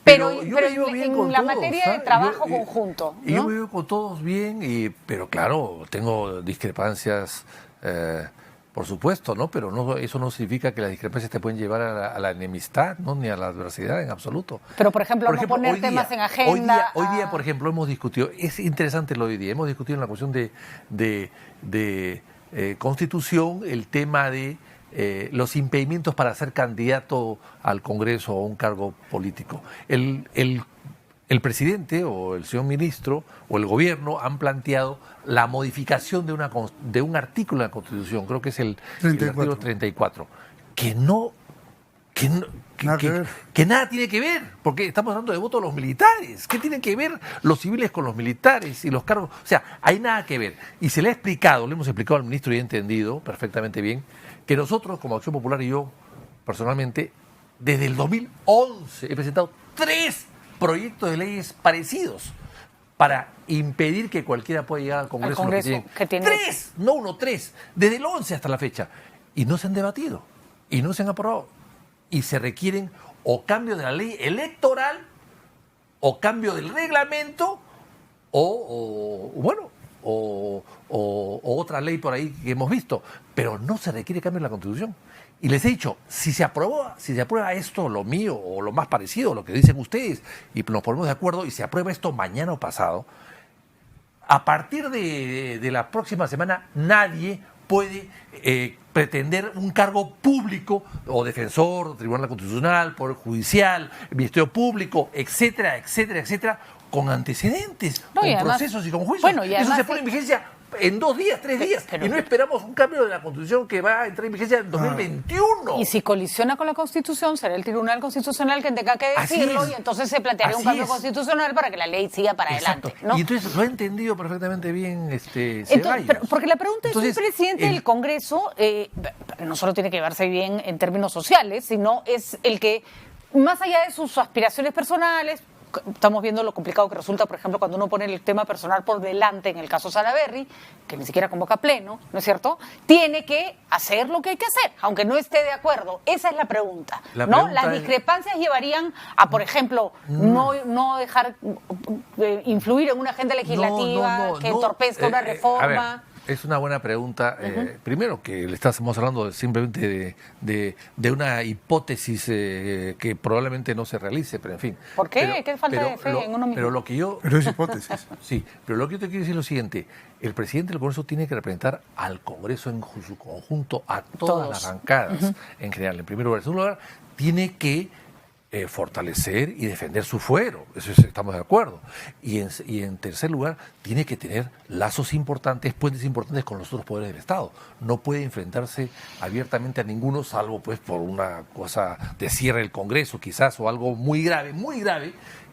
en la materia de trabajo conjunto, ¿no? Yo me llevo con todos bien, pero claro, tengo discrepancias, por supuesto, ¿no? Pero eso no significa que las discrepancias te pueden llevar a la enemistad, ¿no? Ni a la adversidad en absoluto. Pero, por ejemplo, no poner temas en agenda. Hoy día, por ejemplo, hemos discutido, es interesante lo de hoy día, hemos discutido en la cuestión de Constitución el tema de los impedimentos para ser candidato al Congreso o a un cargo político. El presidente o el señor ministro o el gobierno han planteado la modificación de un artículo de la Constitución, creo que es el artículo 34, que nada tiene que ver, porque estamos hablando de voto de los militares. ¿Qué tienen que ver los civiles con los militares y los cargos? O sea, hay nada que ver. Y se le hemos explicado al ministro y he entendido perfectamente bien, que nosotros, como Acción Popular y yo, personalmente, desde el 2011 he presentado 3 proyectos de leyes parecidos para impedir que cualquiera pueda llegar al Congreso. Que tiene 3, no 1, 3, desde el 11 hasta la fecha. Y no se han debatido, y no se han aprobado. Y se requieren o cambio de la ley electoral, o cambio del reglamento, o otra ley por ahí que hemos visto. Pero no se requiere cambio en la Constitución. Y les he dicho, si se aprueba esto, lo mío, o lo más parecido, lo que dicen ustedes, y nos ponemos de acuerdo, y se aprueba esto mañana o pasado, a partir de la próxima semana nadie puede pretender un cargo público, o defensor, Tribunal Constitucional, Poder Judicial, Ministerio Público, etcétera, etcétera, etcétera, con antecedentes, con procesos y con juicios. Eso se pone en vigencia en 2 días, 3 días, y no esperamos un cambio de la Constitución que va a entrar en vigencia en 2021. Y si colisiona con la Constitución, será el Tribunal Constitucional quien tenga que decirlo, y entonces se plantearía un cambio constitucional para que la ley siga para adelante, ¿no? Y entonces lo he entendido perfectamente bien porque la pregunta es, un presidente del Congreso no solo tiene que llevarse bien en términos sociales, sino es el que, más allá de sus aspiraciones personales, estamos viendo lo complicado que resulta, por ejemplo, cuando uno pone el tema personal por delante, en el caso Salaverry, que ni siquiera convoca pleno, ¿no es cierto? Tiene que hacer lo que hay que hacer, aunque no esté de acuerdo. Esa es la pregunta, ¿no? Las discrepancias llevarían a, por ejemplo, no dejar influir en una agenda legislativa que entorpezca una reforma. Es una buena pregunta. Primero, que le estamos hablando simplemente de una hipótesis que probablemente no se realice, pero en fin. ¿Por qué? ¿Qué falta de fe en uno mismo? Pero es hipótesis. Sí, pero lo que yo te quiero decir es lo siguiente. El presidente del Congreso tiene que representar al Congreso en su conjunto, a todas las bancadas en general. En primer lugar. En segundo lugar, tiene que fortalecer y defender su fuero, estamos de acuerdo. Y en tercer lugar, tiene que tener lazos importantes, puentes importantes con los otros poderes del Estado. No puede enfrentarse abiertamente a ninguno, salvo pues por una cosa de cierre del Congreso quizás, o algo muy grave,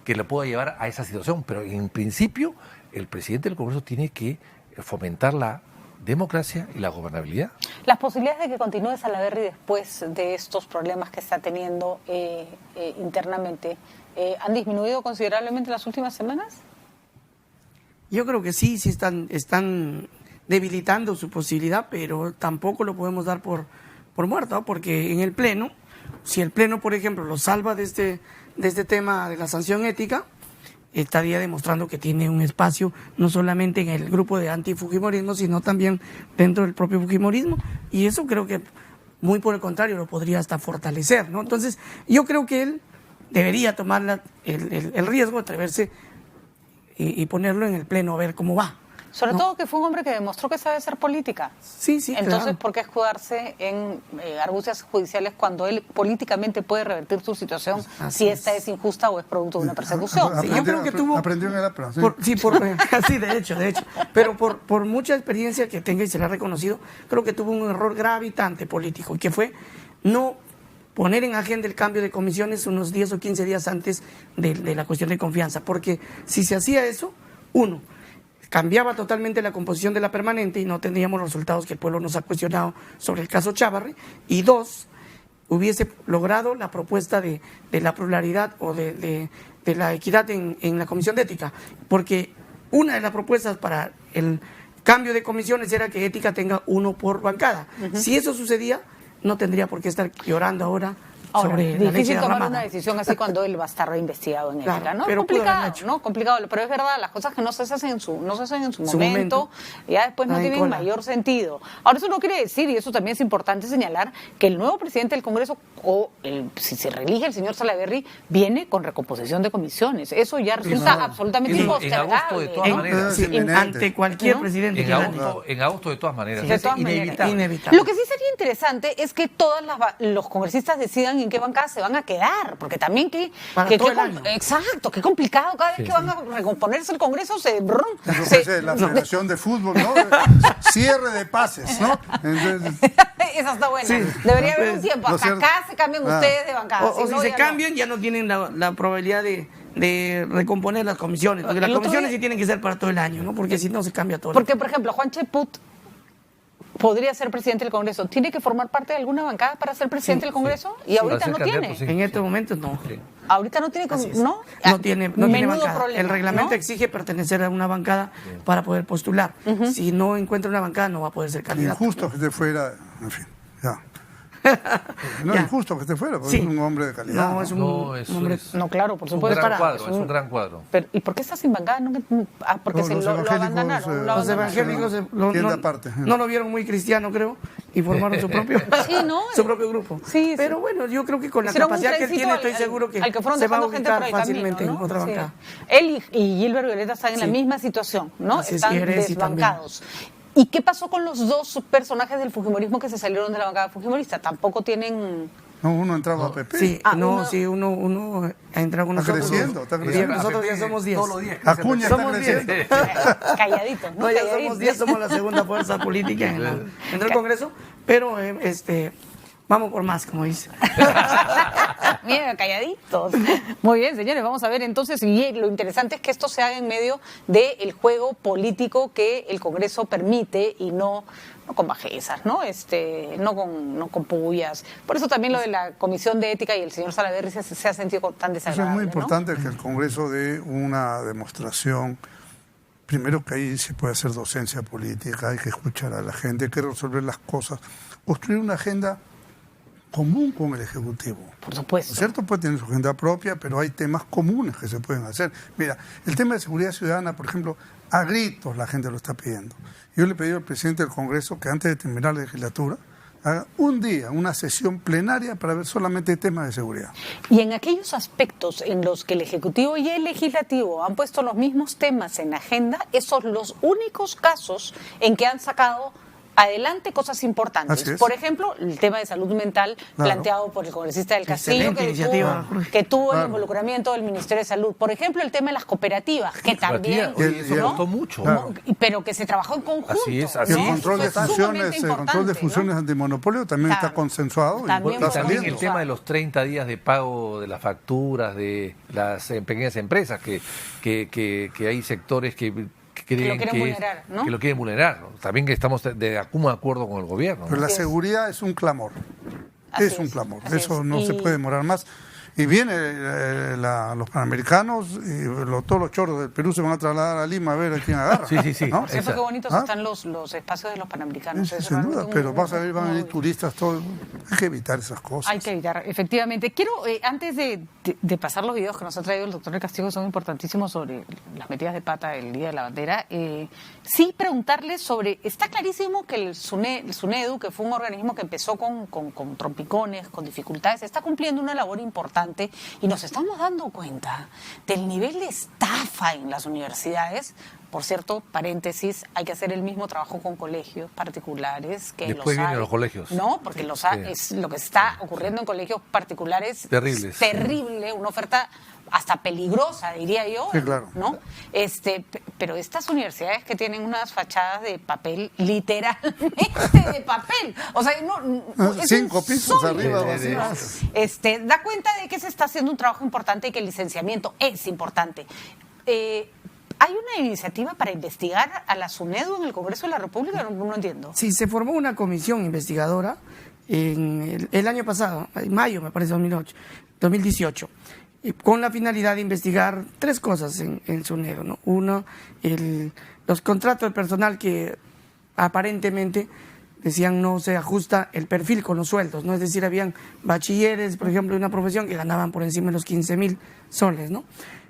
que le pueda llevar a esa situación. Pero en principio, el presidente del Congreso tiene que fomentar la democracia y la gobernabilidad. Las posibilidades de que continúe Salaverry después de estos problemas que está teniendo internamente, ¿han disminuido considerablemente en las últimas semanas? Yo creo que sí están debilitando su posibilidad, pero tampoco lo podemos dar por muerto, ¿no? Porque en el Pleno, si el Pleno, por ejemplo, lo salva de este tema de la sanción ética, estaría demostrando que tiene un espacio no solamente en el grupo de antifujimorismo, sino también dentro del propio fujimorismo, y eso creo que muy por el contrario lo podría hasta fortalecer, ¿no? Entonces yo creo que él debería tomar el riesgo de atreverse y ponerlo en el Pleno a ver cómo va. Sobre todo que fue un hombre que demostró que sabe hacer política. Sí, Entonces, claro. ¿por qué escudarse en argucias judiciales cuando él políticamente puede revertir su situación si esta es injusta o es producto de una persecución? Yo creo que tuvo... Aprendió en el APRA. Sí, de hecho. Pero por mucha experiencia que tenga y se le ha reconocido, creo que tuvo un error gravitante político, que fue no poner en agenda el cambio de comisiones unos 10 o 15 días antes de la cuestión de confianza. Porque si se hacía eso, cambiaba totalmente la composición de la permanente y no tendríamos los resultados que el pueblo nos ha cuestionado sobre el caso Chávarri, y 2, hubiese logrado la propuesta de la pluralidad o de la equidad en la Comisión de Ética, porque una de las propuestas para el cambio de comisiones era que Ética tenga uno por bancada. Si eso sucedía, no tendría por qué estar llorando ahora sobre la leche difícil tomar derramada. una decisión así cuando él va a estar reinvestigado en ética, ¿no? Pero Complicado, ¿no? Complicado, pero es verdad, las cosas que no se hacen en su momento, ya después no tienen mayor sentido. Ahora, eso no quiere decir, y eso también es importante señalar, que el nuevo presidente del Congreso, si se reelige el señor Salaverry, viene con recomposición de comisiones. Eso ya resulta absolutamente impostergable. En agosto, de todas maneras. Ante cualquier presidente. En agosto, de todas maneras. De todas maneras. Lo que sí sería interesante es que todos los congresistas decidan en qué bancada se van a quedar, porque también exacto, qué complicado, cada vez que van a recomponerse el Congreso la Federación de Fútbol, ¿no? Cierre de pases, ¿no? Entonces, esa está buena. Debería haber un tiempo, hasta acá se cambian ustedes de bancada. O si se cambian, ya no tienen la probabilidad de recomponer las comisiones, porque las comisiones sí tienen que ser para todo el año, ¿no? Porque si no se cambia todo. Porque, por ejemplo, Juan Cheput podría ser presidente del Congreso. ¿Tiene que formar parte de alguna bancada para ser presidente del Congreso? Y ahorita no tiene. En estos momentos no. Ahorita no tiene, ¿no? No tiene bancada. Problema, el reglamento exige pertenecer a una bancada para poder postular. Si no encuentra una bancada, no va a poder ser candidato. Injusto que esté fuera, en fin, ya. No es injusto que esté fuera, porque es un hombre de calidad. No, es un hombre. No, claro, por supuesto. Es un gran cuadro. Pero, ¿y por qué está sin bancada? Porque se lo abandonaron. Los evangélicos no lo vieron muy cristiano, creo, y formaron su propio grupo. Sí, pero bueno, yo creo que con la capacidad que él tiene, estoy seguro que se va a ubicar fácilmente en otra bancada. Él y Gilbert Violeta están en la misma situación, ¿no? Están desbancados. ¿Y qué pasó con los dos personajes del fujimorismo que se salieron de la bancada fujimorista? Tampoco tienen... No, uno entraba a PP. Sí, uno ha entrado con nosotros. Está creciendo. Nosotros ya somos 10. Acuña somos está creciendo. Calladitos, ¿no? Ya somos 10, somos la segunda fuerza política en el Congreso, pero vamos por más, como dice. Mira, calladitos. Muy bien, señores, vamos a ver entonces, y lo interesante es que esto se haga en medio del juego político que el Congreso permite y no con bajezas, ¿no? No con pullas. Por eso también lo de la Comisión de Ética y el señor Salaverry se ha sentido tan desagradable. Eso es muy importante, ¿no? Que el Congreso dé una demostración. Primero, que ahí se puede hacer docencia política, hay que escuchar a la gente, hay que resolver las cosas, construir una agenda común con el Ejecutivo. Por supuesto. ¿No es cierto? Puede tener su agenda propia, pero hay temas comunes que se pueden hacer. Mira, el tema de seguridad ciudadana, por ejemplo, a gritos la gente lo está pidiendo. Yo le pedí al presidente del Congreso que antes de terminar la legislatura haga un día, una sesión plenaria para ver solamente temas de seguridad. Y en aquellos aspectos en los que el Ejecutivo y el Legislativo han puesto los mismos temas en la agenda, esos son los únicos casos en que han sacado adelante cosas importantes. Por ejemplo, el tema de salud mental planteado por el congresista del Castillo, que tuvo el involucramiento del Ministerio de Salud. Por ejemplo, el tema de las cooperativas, que también... Eso costó mucho. Pero que se trabajó en conjunto. Y el control de funciones antimonopolio también está consensuado. También el tema de los 30 días de pago de las facturas de las pequeñas empresas, que hay sectores que lo quieren vulnerar, ¿no? También que estamos de común acuerdo con el gobierno, ¿no? Pero la seguridad es un clamor. Un clamor. Eso no se puede demorar más. Y viene los panamericanos y todos los chorros del Perú se van a trasladar a Lima a ver a quién agarra. Sí. ¿No? Qué bonitos están los espacios de los panamericanos. Sí, sin duda, pero van a venir turistas, todo. Hay que evitar esas cosas. Hay que evitar, efectivamente. Quiero, antes de pasar los videos que nos ha traído el doctor del Castillo, que son importantísimos sobre las metidas de pata el Día de la Bandera, sí preguntarle sobre, está clarísimo que el SUNEDU, que fue un organismo que empezó con trompicones, con dificultades, está cumpliendo una labor importante y nos estamos dando cuenta del nivel de estafa en las universidades. Por cierto, paréntesis, hay que hacer el mismo trabajo con colegios particulares que después vienen los colegios. No, porque es lo que está ocurriendo en colegios particulares. Terribles. Terrible, una oferta hasta peligrosa, diría yo. Sí, claro. ¿No? Pero estas universidades que tienen unas fachadas de papel, literalmente de papel. O sea, es 5 pisos arriba. Da cuenta de que se está haciendo un trabajo importante y que el licenciamiento es importante. ¿Hay una iniciativa para investigar a la SUNEDU en el Congreso de la República? No entiendo. Sí, se formó una comisión investigadora en el año pasado, en mayo, me parece, 2018, con la finalidad de investigar 3 cosas en SUNEDU, ¿no? Uno, los contratos de personal que aparentemente decían no se ajusta el perfil con los sueldos, ¿no? Es decir, habían bachilleres, por ejemplo, de una profesión que ganaban por encima de los 15,000 soles, ¿no?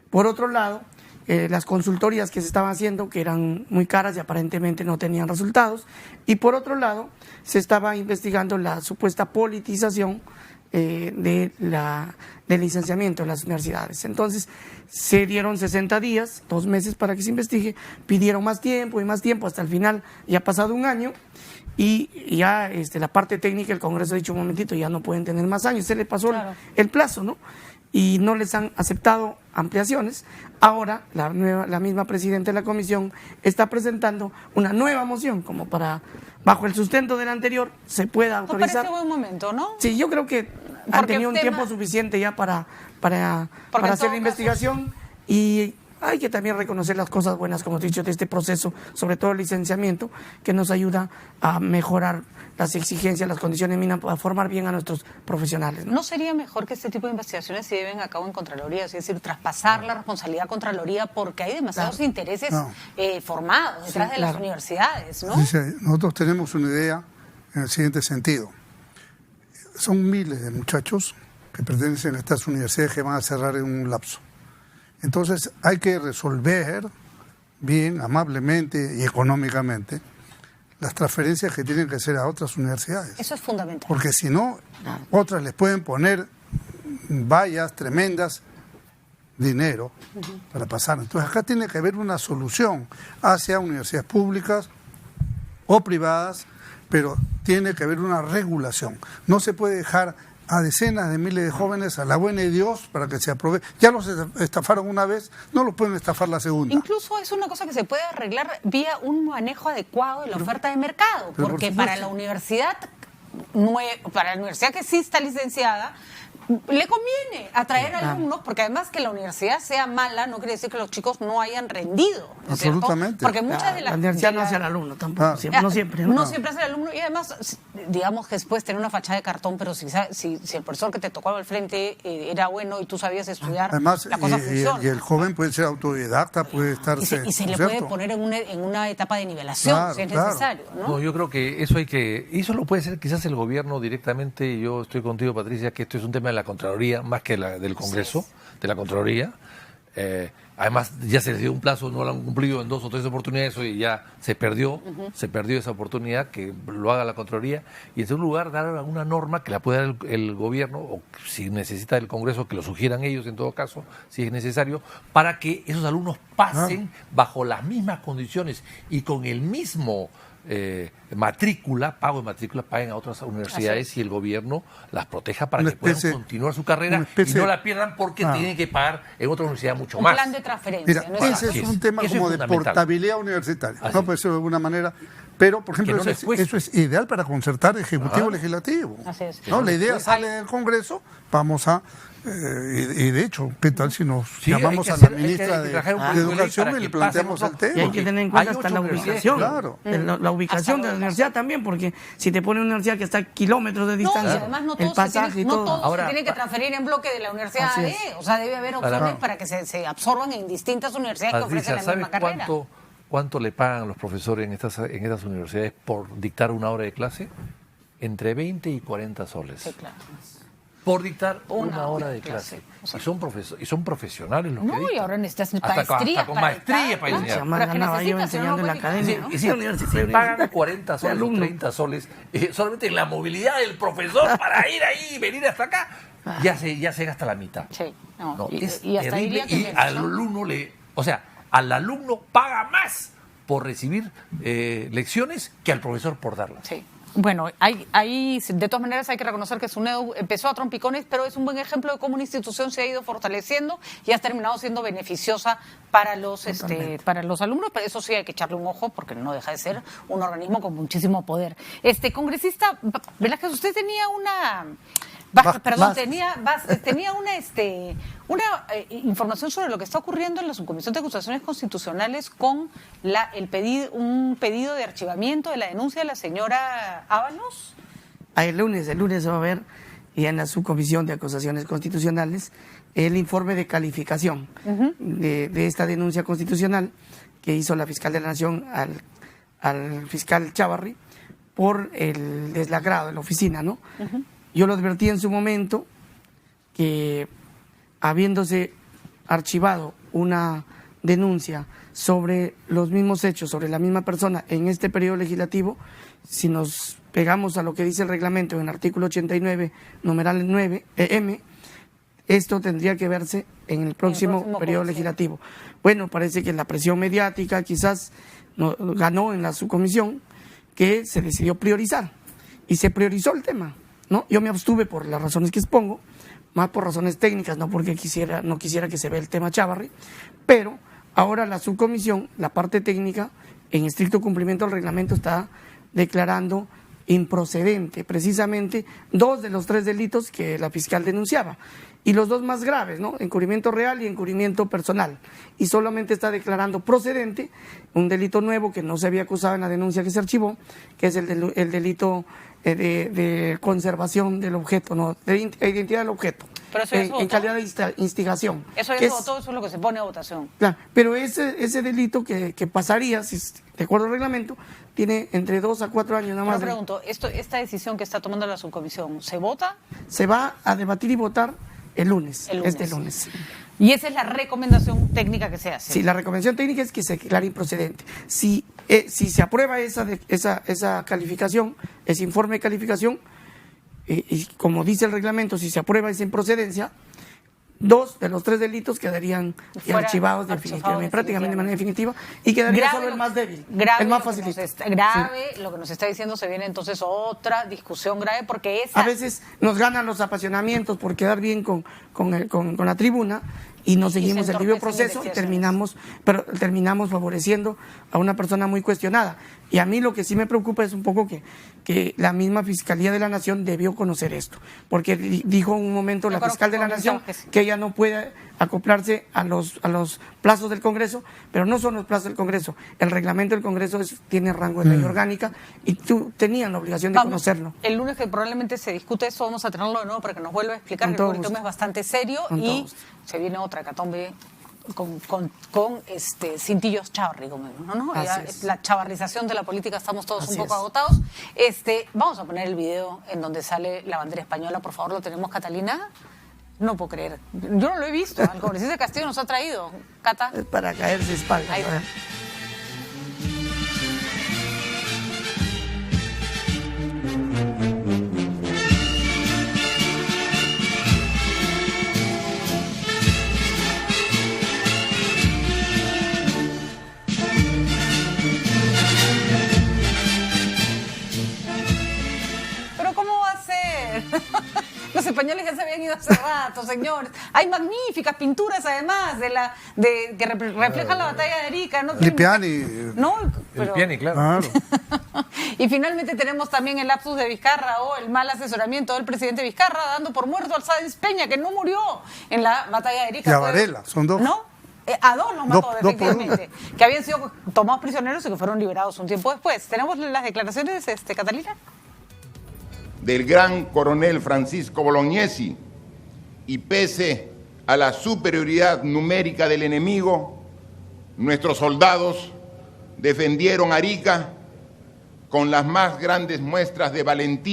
Por otro lado, las consultorías que se estaban haciendo, que eran muy caras y aparentemente no tenían resultados. Y por otro lado, se estaba investigando la supuesta politización del licenciamiento en las universidades. Entonces, se dieron 60 días, 2 meses para que se investigue, pidieron más tiempo y más tiempo, hasta el final ya ha pasado 1 año. Y ya la parte técnica, el Congreso ha dicho un momentito, ya no pueden tener más años, se le pasó el plazo, ¿no? Y no les han aceptado ampliaciones. Ahora la misma presidenta de la comisión está presentando una nueva moción como para, bajo el sustento del anterior, se pueda autorizar. Me parece buen momento, ¿no? Sí, yo creo que han tenido un tiempo suficiente ya para hacer la investigación y hay que también reconocer las cosas buenas, como he dicho, de este proceso, sobre todo el licenciamiento, que nos ayuda a mejorar las exigencias, las condiciones mínimas para formar bien a nuestros profesionales, ¿no? ¿No sería mejor que este tipo de investigaciones se lleven a cabo en Contraloría? Es decir, traspasar la responsabilidad a Contraloría porque hay demasiados intereses formados detrás de las universidades, ¿no? Sí, nosotros tenemos una idea en el siguiente sentido. Son miles de muchachos que pertenecen a estas universidades que van a cerrar en un lapso. Entonces hay que resolver bien, amablemente y económicamente las transferencias que tienen que hacer a otras universidades. Eso es fundamental. Porque si no, otras les pueden poner vallas tremendas, dinero para pasar. Entonces acá tiene que haber una solución hacia universidades públicas o privadas, pero tiene que haber una regulación. No se puede dejar a decenas de miles de jóvenes a la buena de Dios para que se aprovechen. Ya los estafaron una vez, no los pueden estafar la segunda. Incluso es una cosa que se puede arreglar vía un manejo adecuado de la oferta de mercado, porque para la universidad que sí está licenciada, le conviene atraer alumnos, porque además que la universidad sea mala no quiere decir que los chicos no hayan rendido, ¿no es cierto? Absolutamente. Porque muchas de las... La universidad no hace al alumno tampoco, no siempre. No siempre hace al alumno, y además, digamos que después tener una fachada de cartón, pero si el profesor que te tocaba al frente era bueno y tú sabías estudiar, además, la cosa funciona. Y el joven puede ser autodidacta, puede estar... Y se le puede poner en una etapa de nivelación, si es necesario, ¿no? No, yo creo que eso lo puede hacer quizás el gobierno directamente, y yo estoy contigo, Patricia, que esto es un tema de la Contraloría, más que del Congreso, de la Contraloría. Además, ya se les dio un plazo, no lo han cumplido en 2 o 3 oportunidades, y ya se perdió esa oportunidad, que lo haga la Contraloría. Y en segundo lugar, dar una norma que la pueda dar el gobierno, o si necesita el Congreso, que lo sugieran ellos en todo caso, si es necesario, para que esos alumnos pasen bajo las mismas condiciones y con el mismo pago de matrícula, paguen a otras universidades y el gobierno las proteja para que puedan continuar su carrera y no la pierdan porque tienen que pagar en otra universidad mucho más. Un plan de transferencia. Mira, ese es un tema como de portabilidad universitaria, ¿no? Puede ser de alguna manera, pero por ejemplo eso es ideal para concertar ejecutivo-legislativo. Así es. ¿No? La idea sale del Congreso, vamos a... y de hecho, ¿qué tal si nos llamamos a la ministra de Educación y le planteamos el tema? Y hay que tener en cuenta hasta la ubicación, la ubicación de la universidad también, porque si te pone una universidad que está a kilómetros de distancia, además no el pasaje y todo. No todos se tienen que transferir en bloque de la universidad AE, o sea, debe haber opciones para que se absorban en distintas universidades que ofrecen la misma carrera. ¿Cuánto le pagan los profesores en estas universidades por dictar una hora de clase? Entre 20 y 40 soles. Sí, claro. Por dictar una hora de clase. O sea, y son profesionales los que dictan. Y ahora necesitas maestría. Hasta con maestría para enseñar. Más ganaba yo enseñando en la academia. Se pagan 40 soles o 30 soles solamente en la movilidad del profesor para ir ahí y venir hasta acá. Ya se gasta la mitad. Sí. Es terrible. Y al alumno al alumno paga más por recibir lecciones que al profesor por darlas. Sí. Bueno, de todas maneras hay que reconocer que SUNEDU empezó a trompicones, pero es un buen ejemplo de cómo una institución se ha ido fortaleciendo y ha terminado siendo beneficiosa para los alumnos, pero eso sí hay que echarle un ojo porque no deja de ser un organismo con muchísimo poder. Congresista Velázquez, usted tenía tenía una información sobre lo que está ocurriendo en la Subcomisión de Acusaciones Constitucionales con un pedido de archivamiento de la denuncia de la señora Ábalos. El lunes se va a ver, y en la Subcomisión de Acusaciones Constitucionales, el informe de calificación de esta denuncia constitucional que hizo la fiscal de la Nación al fiscal Chávarri por el deslagrado de la oficina, ¿no? Yo lo advertí en su momento que, habiéndose archivado una denuncia sobre los mismos hechos, sobre la misma persona en este periodo legislativo, si nos pegamos a lo que dice el reglamento en el artículo 89, numeral 9, M, esto tendría que verse en el próximo periodo legislativo. Bueno, parece que la presión mediática quizás ganó en la subcomisión, que se decidió priorizar, y se priorizó el tema, ¿no? Yo me abstuve por las razones que expongo, más por razones técnicas, no porque no quisiera que se vea el tema Chávarri, pero ahora la subcomisión, la parte técnica, en estricto cumplimiento del reglamento, está declarando improcedente precisamente 2 de los 3 delitos que la fiscal denunciaba, y los 2 más graves, ¿no? Encubrimiento real y encubrimiento personal, y solamente está declarando procedente un delito nuevo que no se había acusado en la denuncia que se archivó, que es el delito de conservación del objeto, ¿no? De identidad del objeto, pero eso en calidad de instigación. Eso ya se votó, eso es lo que se pone a votación. Claro, pero ese delito que pasaría, si de acuerdo al reglamento, tiene entre 2 a 4 años nada más. Pero pregunto, esta decisión que está tomando la subcomisión, ¿se vota? Se va a debatir y votar el lunes. Este lunes. Y esa es la recomendación técnica que se hace. Sí, la recomendación técnica es que se declare improcedente. Si se aprueba esa calificación, ese informe de calificación, y como dice el reglamento, si se aprueba esa improcedencia, 2 de los 3 delitos quedarían archivados definitivamente, prácticamente de manera definitiva, y quedaría solo el más débil, el más facilito. Lo que nos está diciendo, se viene entonces otra discusión grave, porque a veces nos ganan los apasionamientos por quedar bien con la tribuna, y nos seguimos el debido proceso y terminamos favoreciendo a una persona muy cuestionada. Y a mí lo que sí me preocupa es un poco que la misma Fiscalía de la Nación debió conocer esto, porque dijo en un momento la fiscal de la Nación que ella no puede acoplarse a los plazos del Congreso, pero no son los plazos del Congreso. El reglamento del Congreso tiene rango de ley orgánica y tenían la obligación de conocerlo. El lunes que probablemente se discute eso, vamos a tenerlo de nuevo para que nos vuelva a explicar que el tema es bastante serio y se viene otra hecatombe con cintillos chavarri, ¿no? Ya, la chavarrización de la política, estamos todos un poco agotados. Vamos a poner el video en donde sale la bandera española, por favor, lo tenemos, Catalina. No puedo creer. Yo no lo he visto. El congresista Castillo nos ha traído. Cata. Para caerse de espalda. Pero ¿cómo va a ser? Los españoles ya se habían ido hace rato, señores. Hay magníficas pinturas, además, que reflejan la batalla de Arica. ¿No? Lipiani. No, pero... Lipiani, claro. Y finalmente tenemos también el lapsus de Vizcarra o el mal asesoramiento del presidente Vizcarra, dando por muerto al Sáenz Peña, que no murió en la batalla de Arica. Y a Varela, son dos. ¿No? A dos los mató, efectivamente. Que habían sido tomados prisioneros y que fueron liberados un tiempo después. ¿Tenemos las declaraciones, Catalina? Del gran coronel Francisco Bolognesi, y pese a la superioridad numérica del enemigo, nuestros soldados defendieron Arica con las más grandes muestras de valentía